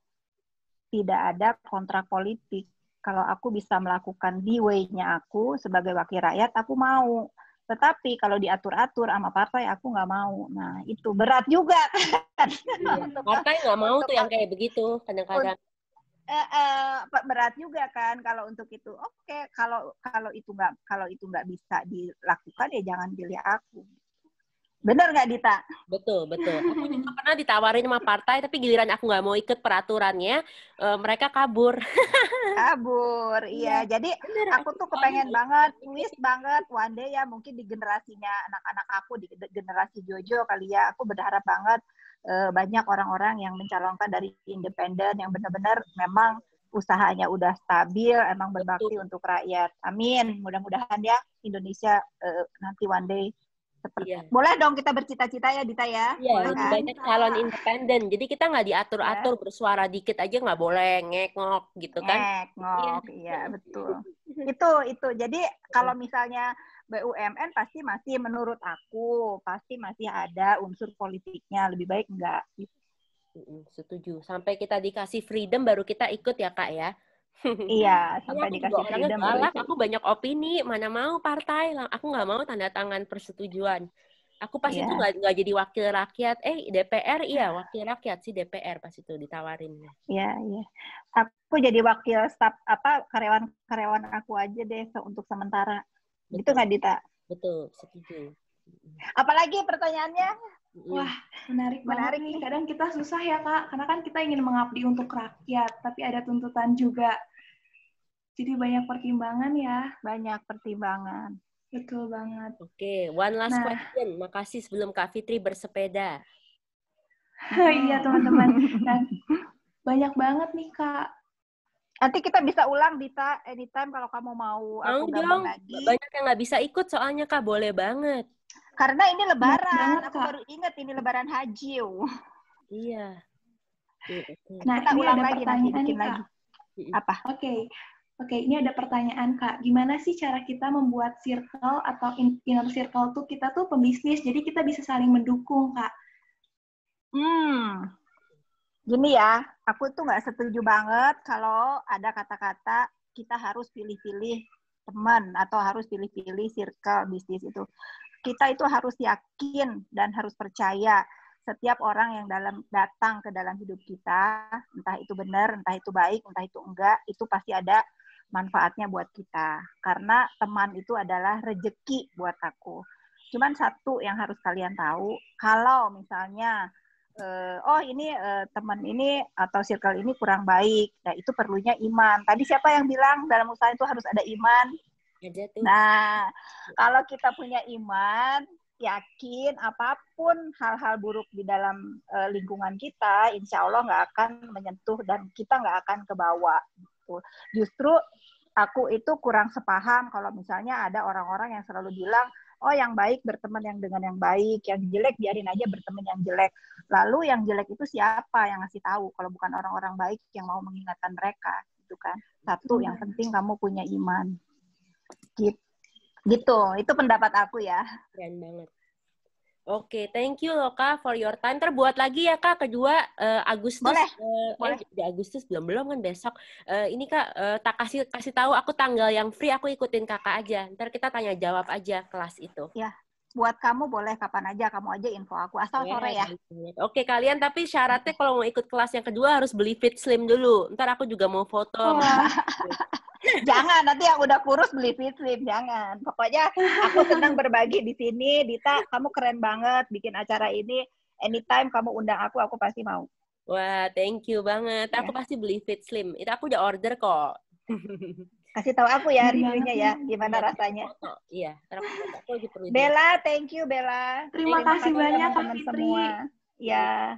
tidak ada kontrak politik. Kalau aku bisa melakukan the way-nya aku sebagai wakil rakyat, aku mau. Tetapi kalau diatur-atur sama partai, aku nggak mau. Nah, itu berat juga kan. Iya. Partai nggak mau tuh yang kayak begitu kadang-kadang. Berat juga kan kalau untuk itu. Oke, kalau itu nggak bisa dilakukan ya jangan pilih aku. Benar nggak, Dita? Betul. Aku juga pernah ditawarin sama partai, tapi giliran aku nggak mau ikut peraturannya, mereka kabur. Kabur, iya. Jadi Bener, aku tuh kepengen banget, wish banget one day ya mungkin di generasinya anak-anak aku, di generasi Jojo kali ya, aku berharap banget banyak orang-orang yang mencalonkan dari independen yang benar-benar memang usahanya udah stabil, emang berbakti untuk rakyat. Amin. Mudah-mudahan ya Indonesia nanti one day seperti. Iya. Boleh dong kita bercita-cita ya, Dita ya? Iya, Boleh lebih kan? banyak calon independen. Jadi kita nggak diatur-atur, bersuara dikit aja nggak boleh, ngek-ngok gitu kan. Ngok, iya betul. Itu. Jadi kalau misalnya BUMN pasti masih menurut aku pasti masih ada unsur politiknya, lebih baik enggak. Setuju. Sampai kita dikasih freedom baru kita ikut ya, Kak ya. Iya, sampai Aku juga dikasih orangnya freedom. galak, aku banyak opini, mana mau partai, aku nggak mau tanda tangan persetujuan. Aku pas itu nggak jadi wakil rakyat, DPR, iya wakil rakyat sih DPR pas itu ditawarin. Iya. Aku jadi wakil staf karyawan aku aja deh untuk sementara. Betul. Gitu nggak, Dita? Betul, setuju. Apalagi pertanyaannya? Wah, menarik banget nih. Kadang kita susah ya, Kak, karena kan kita ingin mengabdi untuk rakyat, tapi ada tuntutan juga. Jadi banyak pertimbangan ya. Banyak pertimbangan. Betul banget. Oke, one last question. Makasih sebelum Kak Fitri bersepeda. Iya, teman-teman. Dan banyak banget nih, Kak. Nanti kita bisa ulang, Dita, anytime kalau kamu mau aku gabung lagi. Banyak yang nggak bisa ikut soalnya, Kak. Boleh banget. Karena ini lebaran. Aku baru ingat ini lebaran haji. Iya. Nah, kita ini ulang ada lagi, pertanyaan nanti bikin nih, Kak. lagi. Apa? Oke, ini ada pertanyaan, Kak. Gimana sih cara kita membuat circle atau inner circle tuh kita tuh pembisnis, jadi kita bisa saling mendukung, Kak? Gini ya, aku tuh nggak setuju banget kalau ada kata-kata kita harus pilih-pilih teman atau harus pilih-pilih circle bisnis itu. Kita itu harus yakin dan harus percaya setiap orang yang datang ke dalam hidup kita, entah itu benar, entah itu baik, entah itu enggak, itu pasti ada manfaatnya buat kita. Karena teman itu adalah rejeki buat aku. Cuman satu yang harus kalian tahu, kalau misalnya teman ini atau circle ini kurang baik, nah itu perlunya iman. Tadi siapa yang bilang dalam usaha itu harus ada iman? Nah, kalau kita punya iman, yakin apapun hal-hal buruk di dalam lingkungan kita, insya Allah nggak akan menyentuh dan kita nggak akan ke bawah. Gitu. Justru aku itu kurang sepaham kalau misalnya ada orang-orang yang selalu bilang, oh yang baik berteman yang dengan yang baik, yang jelek biarin aja berteman yang jelek. Lalu yang jelek itu siapa yang ngasih tahu kalau bukan orang-orang baik yang mau mengingatkan mereka, gitu kan? Satu, yang penting kamu punya iman. Gitu, itu pendapat aku ya. Keren banget. Oke, thank you loh Kak for your time. Terbuat lagi ya Kak kedua Agustus. Boleh. Boleh. Di Agustus belum kan besok. Ini Kak tak kasih tahu aku tanggal yang free, aku ikutin Kakak aja. Ntar kita tanya jawab aja kelas itu. Ya, buat kamu boleh kapan aja, kamu aja info aku asal sore ya. Oke kalian, tapi syaratnya kalau mau ikut kelas yang kedua harus beli Fit Slim dulu. Ntar aku juga mau foto. Jangan, nanti yang udah kurus beli Fit Slim, jangan. Pokoknya aku senang berbagi di sini. Dita, kamu keren banget bikin acara ini. Anytime kamu undang aku pasti mau. Wah, thank you banget. Aku pasti beli Fit Slim. Itu aku udah order kok. Kasih tahu aku ya reviewnya ya, gimana rasanya. Iya, aku lagi perlu. Bella, thank you Bella. Terima kasih banyak Kak teman-teman Fitri. semua. Ya.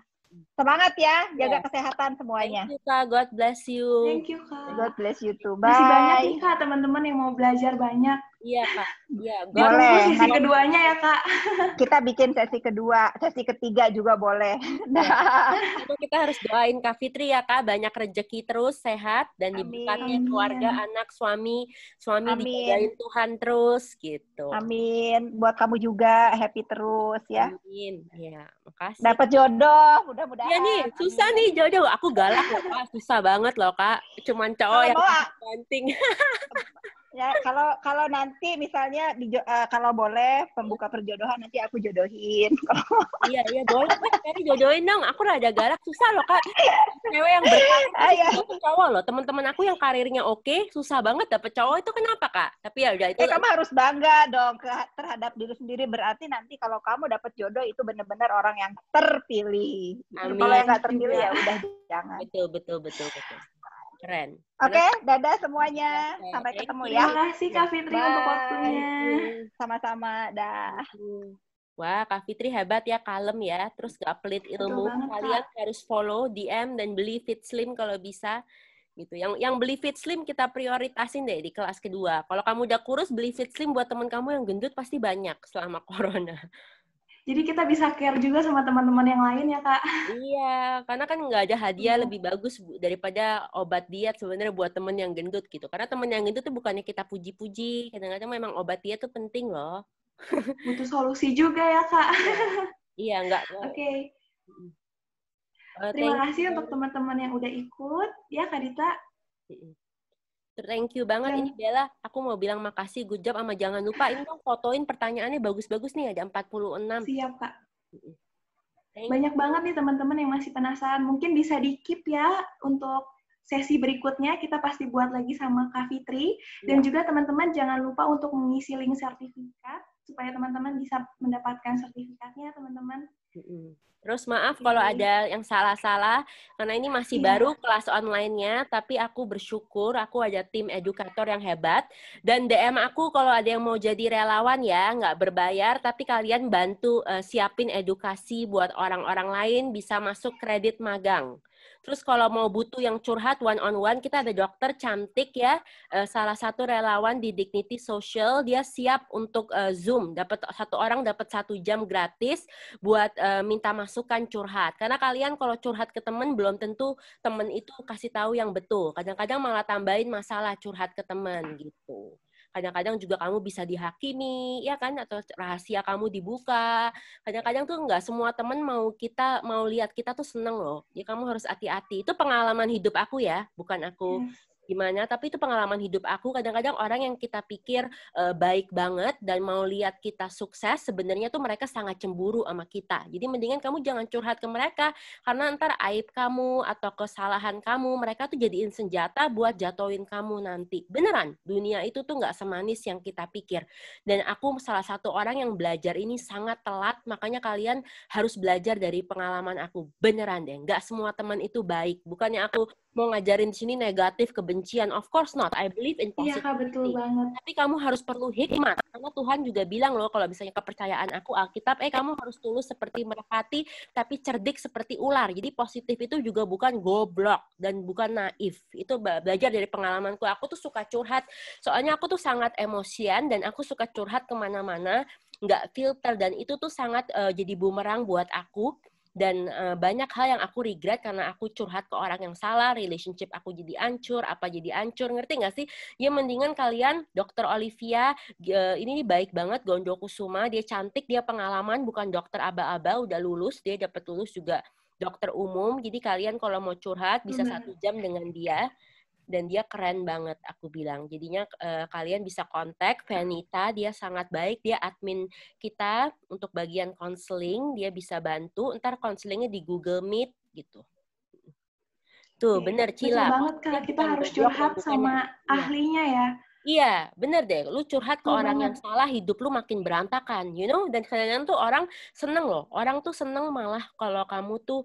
Semangat ya, jaga kesehatan semuanya. Thank you Kak, God bless you. Thank you Kak. God bless you too. Bye. Masih banyak nih Kak teman-teman yang mau belajar banyak. Iya Kak. Iya, boleh. Sesi keduanya ya Kak. Kita bikin sesi kedua, sesi ketiga juga boleh. Kita harus doain Kak Fitri ya Kak, banyak rezeki terus, sehat dan diberkati keluarga, anak, suami dijagain Tuhan terus gitu. Amin. Buat kamu juga happy terus ya. Amin. Ya, makasih. Dapat jodoh, mudah-mudahan. Iya nih, susah nih jodoh. Aku galak loh Kak, susah banget loh Kak. Cuman cowok yang penting. Ya, kalau nanti misalnya kalau boleh pembuka perjodohan nanti aku jodohin. Iya boleh Kak, jodohin dong. Aku rada galak, susah loh Kak. Cewek yang berkarir itu cowok loh. Teman-teman aku yang karirnya oke, susah banget dapet cowok itu kenapa Kak? Tapi ya udah itu. Kamu harus bangga dong terhadap diri sendiri. Berarti nanti kalau kamu dapet jodoh itu benar-benar orang yang terpilih. Kalau yang nggak terpilih ya udah jangan. Betul. Keren. Oke, dadah semuanya. Sampai ketemu ya. Terima kasih Kak Fitri untuk waktunya. Sama-sama, dah. Wah, Kak Fitri hebat ya, kalem ya. Terus gak pelit ilmu. Kalian harus follow, DM, dan beli Fit Slim kalau bisa. Gitu. Yang beli Fit Slim kita prioritasin deh di kelas kedua. Kalau kamu udah kurus, beli Fit Slim buat teman kamu yang gendut pasti banyak selama corona. Jadi kita bisa care juga sama teman-teman yang lain ya Kak. Iya, karena kan nggak ada hadiah lebih bagus daripada obat diet sebenarnya buat temen yang gendut gitu. Karena temen yang gendut tuh bukannya kita puji-puji, kadang-kadang memang obat diet tuh penting loh. Butuh solusi juga ya Kak. Iya, enggak. Oke. Terima kasih untuk teman-teman yang udah ikut ya Kak Dita. Thank you banget. Ini Bella, aku mau bilang makasih, good job, sama jangan lupa ini dong fotoin pertanyaannya bagus-bagus nih, ada 46. Siap Kak. Banyak banget nih teman-teman yang masih penasaran. Mungkin bisa di-keep ya untuk sesi berikutnya. Kita pasti buat lagi sama Kak Fitri. Dan juga teman-teman jangan lupa untuk mengisi link sertifikat supaya teman-teman bisa mendapatkan sertifikatnya, teman-teman. Terus maaf kalau ada yang salah-salah, karena ini masih baru kelas online-nya, tapi aku bersyukur aku ada tim edukator yang hebat, dan DM aku kalau ada yang mau jadi relawan ya, nggak berbayar, tapi kalian bantu siapin edukasi buat orang-orang lain, bisa masuk kredit magang. Terus kalau mau butuh yang curhat one-on-one, kita ada dokter cantik ya, salah satu relawan di Dignity Social, dia siap untuk Zoom, satu orang dapat 1 jam gratis buat minta masukan curhat. Karena kalian kalau curhat ke temen, belum tentu temen itu kasih tahu yang betul. Kadang-kadang malah tambahin masalah curhat ke temen gitu. Kadang-kadang juga kamu bisa dihakimi, ya kan? Atau rahasia kamu dibuka. Kadang-kadang tuh nggak semua temen mau lihat kita tuh seneng loh. Ya kamu harus hati-hati. Itu pengalaman hidup aku ya, bukan aku gimana, tapi itu pengalaman hidup aku. Kadang-kadang orang yang kita pikir baik banget dan mau lihat kita sukses, sebenarnya tuh mereka sangat cemburu sama kita. Jadi mendingan kamu jangan curhat ke mereka, karena ntar aib kamu atau kesalahan kamu, mereka tuh jadiin senjata buat jatuhin kamu nanti. Beneran, dunia itu tuh nggak semanis yang kita pikir. Dan aku salah satu orang yang belajar ini sangat telat, makanya kalian harus belajar dari pengalaman aku. Beneran deh, nggak semua teman itu baik. Bukannya aku mau ngajarin di sini negatif, kebencian. Of course not. I believe in Iya, Kak, betul positivity. banget. Tapi kamu harus perlu hikmat. Karena Tuhan juga bilang loh, kalau misalnya kepercayaan aku Alkitab, kamu harus tulus seperti merpati, tapi cerdik seperti ular. Jadi positif itu juga bukan goblok dan bukan naif. Itu belajar dari pengalamanku. Aku tuh suka curhat. Soalnya aku tuh sangat emosian dan aku suka curhat kemana-mana. Nggak filter. Dan itu tuh sangat jadi bumerang buat aku. Dan banyak hal yang aku regret karena aku curhat ke orang yang salah, relationship aku jadi hancur, apa jadi hancur, ngerti nggak sih? Ya mendingan kalian, Dr. Olivia, ini baik banget, Gondo Kusuma, dia cantik, dia pengalaman, bukan dokter aba-aba, udah lulus, dia dapat lulus juga dokter umum, jadi kalian kalau mau curhat bisa 1 jam dengan dia. Dan dia keren banget, aku bilang. Jadinya kalian bisa kontak Venita, dia sangat baik, dia admin kita untuk bagian konseling, dia bisa bantu. Ntar konselingnya di Google Meet gitu. Tuh, bener Cila. Betul banget, Kak. Kita harus curhat sama ahlinya ya. Iya, bener deh. Lu curhat ke orang yang salah, hidup lu makin berantakan, you know? Dan kadang-kadang tuh orang seneng loh. Orang tuh seneng malah kalau kamu tuh,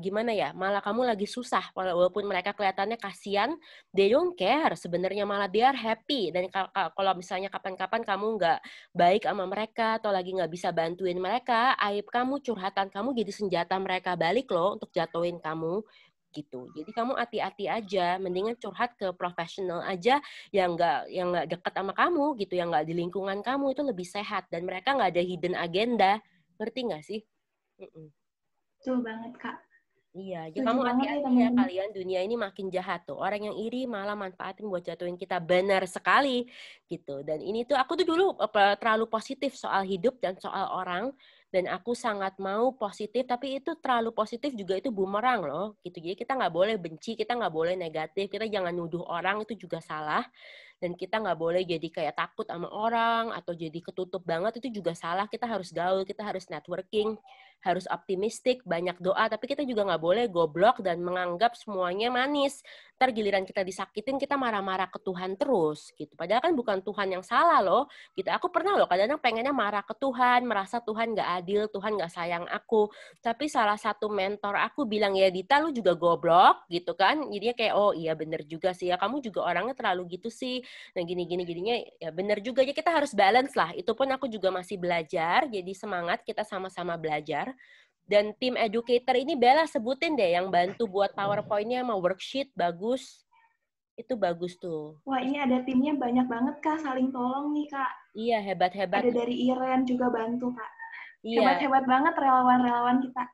gimana ya, malah kamu lagi susah. Walaupun mereka kelihatannya kasihan, they don't care. Sebenarnya malah they are happy. Dan kalau misalnya kapan-kapan kamu nggak baik sama mereka, atau lagi nggak bisa bantuin mereka, aib kamu, curhatan kamu jadi senjata mereka balik loh untuk jatuhin kamu. Gitu. Jadi kamu hati-hati aja, mendingan curhat ke profesional aja yang nggak dekat sama kamu gitu, yang nggak di lingkungan kamu, itu lebih sehat dan mereka nggak ada hidden agenda, ngerti nggak sih? Betul banget, Kak. Iya, jadi kamu hati-hati ya kalian, dunia ini makin jahat tuh. Orang yang iri malah manfaatin buat jatuhin kita, benar sekali gitu. Dan ini tuh aku tuh dulu terlalu positif soal hidup dan soal orang, dan aku sangat mau positif, tapi itu terlalu positif juga itu bumerang loh gitu. Jadi kita nggak boleh benci, kita nggak boleh negatif, kita jangan nuduh orang, itu juga salah. Dan kita nggak boleh jadi kayak takut sama orang atau jadi ketutup banget, itu juga salah. Kita harus gaul, kita harus networking, harus optimistik, banyak doa, tapi kita juga nggak boleh goblok dan menganggap semuanya manis. Ntar giliran kita disakitin, kita marah-marah ke Tuhan terus gitu. Padahal kan bukan Tuhan yang salah loh gitu. Aku pernah loh kadang-kadang pengennya marah ke Tuhan, merasa Tuhan nggak adil, Tuhan nggak sayang aku. Tapi salah satu mentor aku bilang, ya Dita lu juga goblok gitu kan. Jadinya kayak, oh iya bener juga sih ya, kamu juga orangnya terlalu gitu sih. Nah gini-gini jadinya ya bener juga, ya kita harus balance lah. Itu pun aku juga masih belajar, jadi semangat kita sama-sama belajar. Dan tim educator ini Bella sebutin deh yang bantu buat PowerPoint-nya sama worksheet, bagus. Itu bagus tuh. Wah, ini ada timnya banyak banget, Kak. Saling tolong nih, Kak. Iya, hebat-hebat. Ada dari Iren juga bantu, Kak. Iya. Hebat-hebat banget relawan-relawan kita.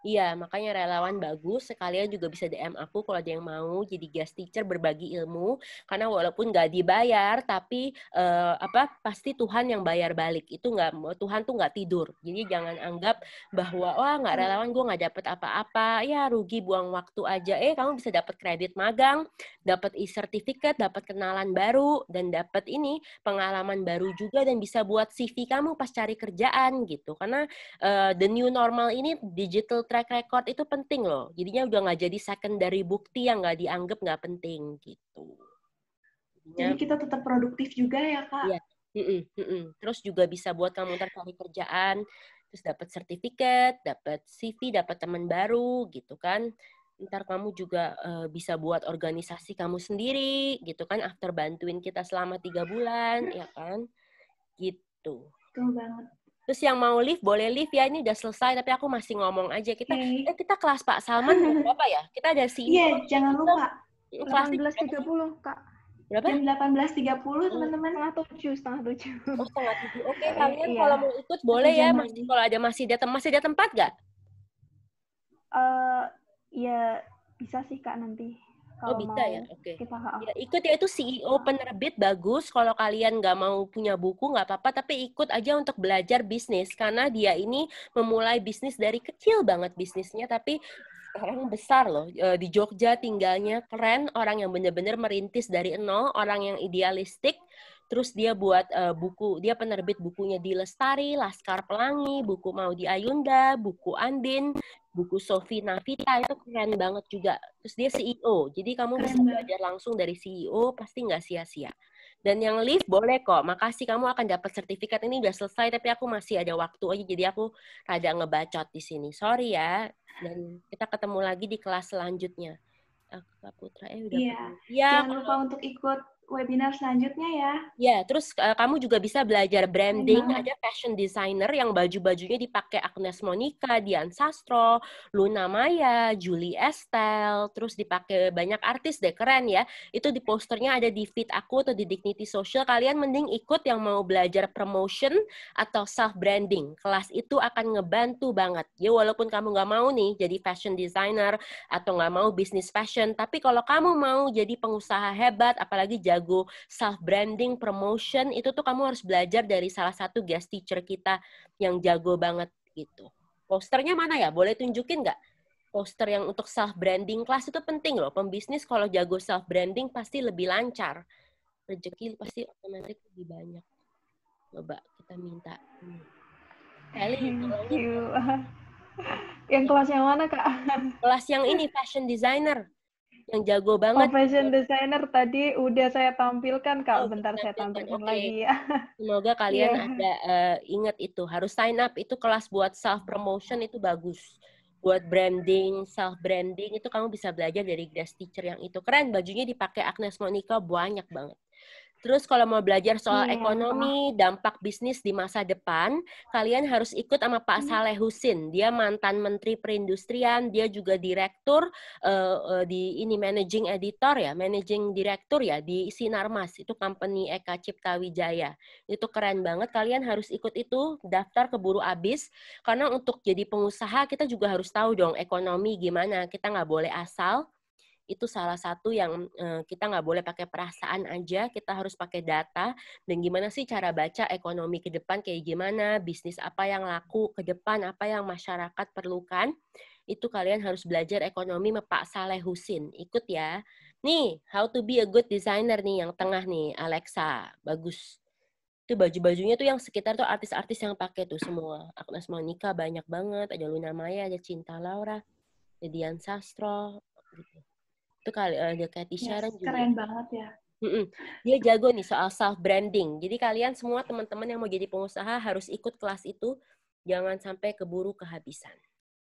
Iya, makanya relawan bagus. Sekalian juga bisa DM aku kalau ada yang mau jadi guest teacher berbagi ilmu. Karena walaupun nggak dibayar, tapi pasti Tuhan yang bayar balik. Itu Tuhan tuh nggak tidur. Jadi jangan anggap bahwa wah nggak relawan gue nggak dapet apa-apa. Ya rugi, buang waktu aja. Kamu bisa dapat kredit magang, dapat e-certificate, dapat kenalan baru, dan dapat ini pengalaman baru juga, dan bisa buat CV kamu pas cari kerjaan gitu. Karena the new normal ini digital track record itu penting loh. Jadinya udah nggak jadi secondary bukti yang nggak dianggap nggak penting gitu. Jadi kita tetap produktif juga ya, Kak? Iya. Terus juga bisa buat kamu ntar cari kerjaan, terus dapat sertifikat, dapat CV, dapat teman baru gitu kan. Ntar kamu juga bisa buat organisasi kamu sendiri gitu kan, after bantuin kita selama 3 bulan, ya kan? Gitu. Betul banget. Terus yang mau live, boleh live ya. Ini udah selesai, tapi aku masih ngomong aja. Kita kelas Pak Salman berapa ya? Kita ada CEO. Iya, jangan lupa. 18.30, Kak. Berapa? Jam 18.30, teman-teman. Setengah 7. Oh, setengah 7. Oke, kalian kalau mau ikut boleh ya. Kalau ada masih ada tempat nggak? Ya, bisa sih, Kak, nanti. Oh bisa ya, oke. Ya, ikut ya, itu CEO penerbit bagus. Kalau kalian nggak mau punya buku nggak apa-apa, tapi ikut aja untuk belajar bisnis, karena dia ini memulai bisnis dari kecil banget bisnisnya, tapi sekarang besar loh. Di Jogja tinggalnya, keren, orang yang benar-benar merintis dari nol, orang yang idealistik. Terus dia buat buku, dia penerbit bukunya di Lestari, Laskar Pelangi, buku Maudy Ayunda, buku Andin, buku Sofi Navita, itu keren banget juga. Terus dia CEO, jadi kamu bisa belajar langsung dari CEO, pasti nggak sia-sia. Dan yang live boleh kok, makasih, kamu akan dapat sertifikat. Ini udah selesai, tapi aku masih ada waktu aja, jadi aku rada ngebacot di sini. Sorry ya, dan kita ketemu lagi di kelas selanjutnya. Kak Putra udah Iya. penuh. Ya, Jangan lupa untuk ikut webinar selanjutnya ya. ya, terus kamu juga bisa belajar Keren branding. banget. Ada fashion designer yang baju-bajunya dipakai Agnes Monica, Dian Sastro, Luna Maya, Julie Estelle, terus dipakai banyak artis deh, keren ya. Itu di posternya ada di feed aku atau di Dignity Social. Kalian mending ikut yang mau belajar promotion atau self branding. Kelas itu akan ngebantu banget. Ya walaupun kamu nggak mau nih jadi fashion designer atau nggak mau bisnis fashion, tapi kalau kamu mau jadi pengusaha hebat, apalagi jago self branding, promotion, itu tuh kamu harus belajar dari salah satu guest teacher kita yang jago banget gitu. Posternya mana ya? Boleh tunjukin nggak? Poster yang untuk self branding kelas itu penting loh. Pembisnis kalau jago self branding pasti lebih lancar. Rezeki pasti otomatis lebih banyak. Coba kita minta. Kelly, Thank tolongin. you. Yang kelas yang mana, Kak? Kelas yang ini fashion designer yang jago Oh, banget. fashion designer tadi udah saya tampilkan, Kak. Oh, Bentar saya tampilkan. tampilkan Oke. lagi ya. Semoga kalian Iya. ada ingat itu. Harus sign up. Itu kelas buat self promotion itu bagus. Buat branding, self branding itu kamu bisa belajar dari guest teacher yang itu. Keren, bajunya dipakai Agnes Monica banyak banget. Terus kalau mau belajar soal Iya. ekonomi, dampak bisnis di masa depan, kalian harus ikut sama Pak Saleh Husin. Dia mantan Menteri Perindustrian, dia juga direktur di ini managing editor ya, managing director ya di Sinarmas, itu company Eka Cipta Wijaya. Itu keren banget, kalian harus ikut itu, daftar keburu habis. Karena untuk jadi pengusaha kita juga harus tahu dong ekonomi gimana, kita nggak boleh asal. Itu salah satu yang kita nggak boleh pakai perasaan aja, kita harus pakai data, dan gimana sih cara baca ekonomi ke depan kayak gimana, bisnis apa yang laku ke depan, apa yang masyarakat perlukan, itu kalian harus belajar ekonomi sama Pak Saleh Husin. Ikut ya. Nih, how to be a good designer nih, yang tengah nih, Alexa. Bagus. Itu baju-bajunya tuh yang sekitar tuh artis-artis yang pakai tuh semua. Agnes Monica banyak banget, ada Luna Maya, ada Cinta Laura, ada Dian Sastro, gitu. Itu kali ada Cathy Sharon juga. Keren banget ya. Dia jago nih soal self branding. Jadi kalian semua teman-teman yang mau jadi pengusaha harus ikut kelas itu. Jangan sampai keburu kehabisan.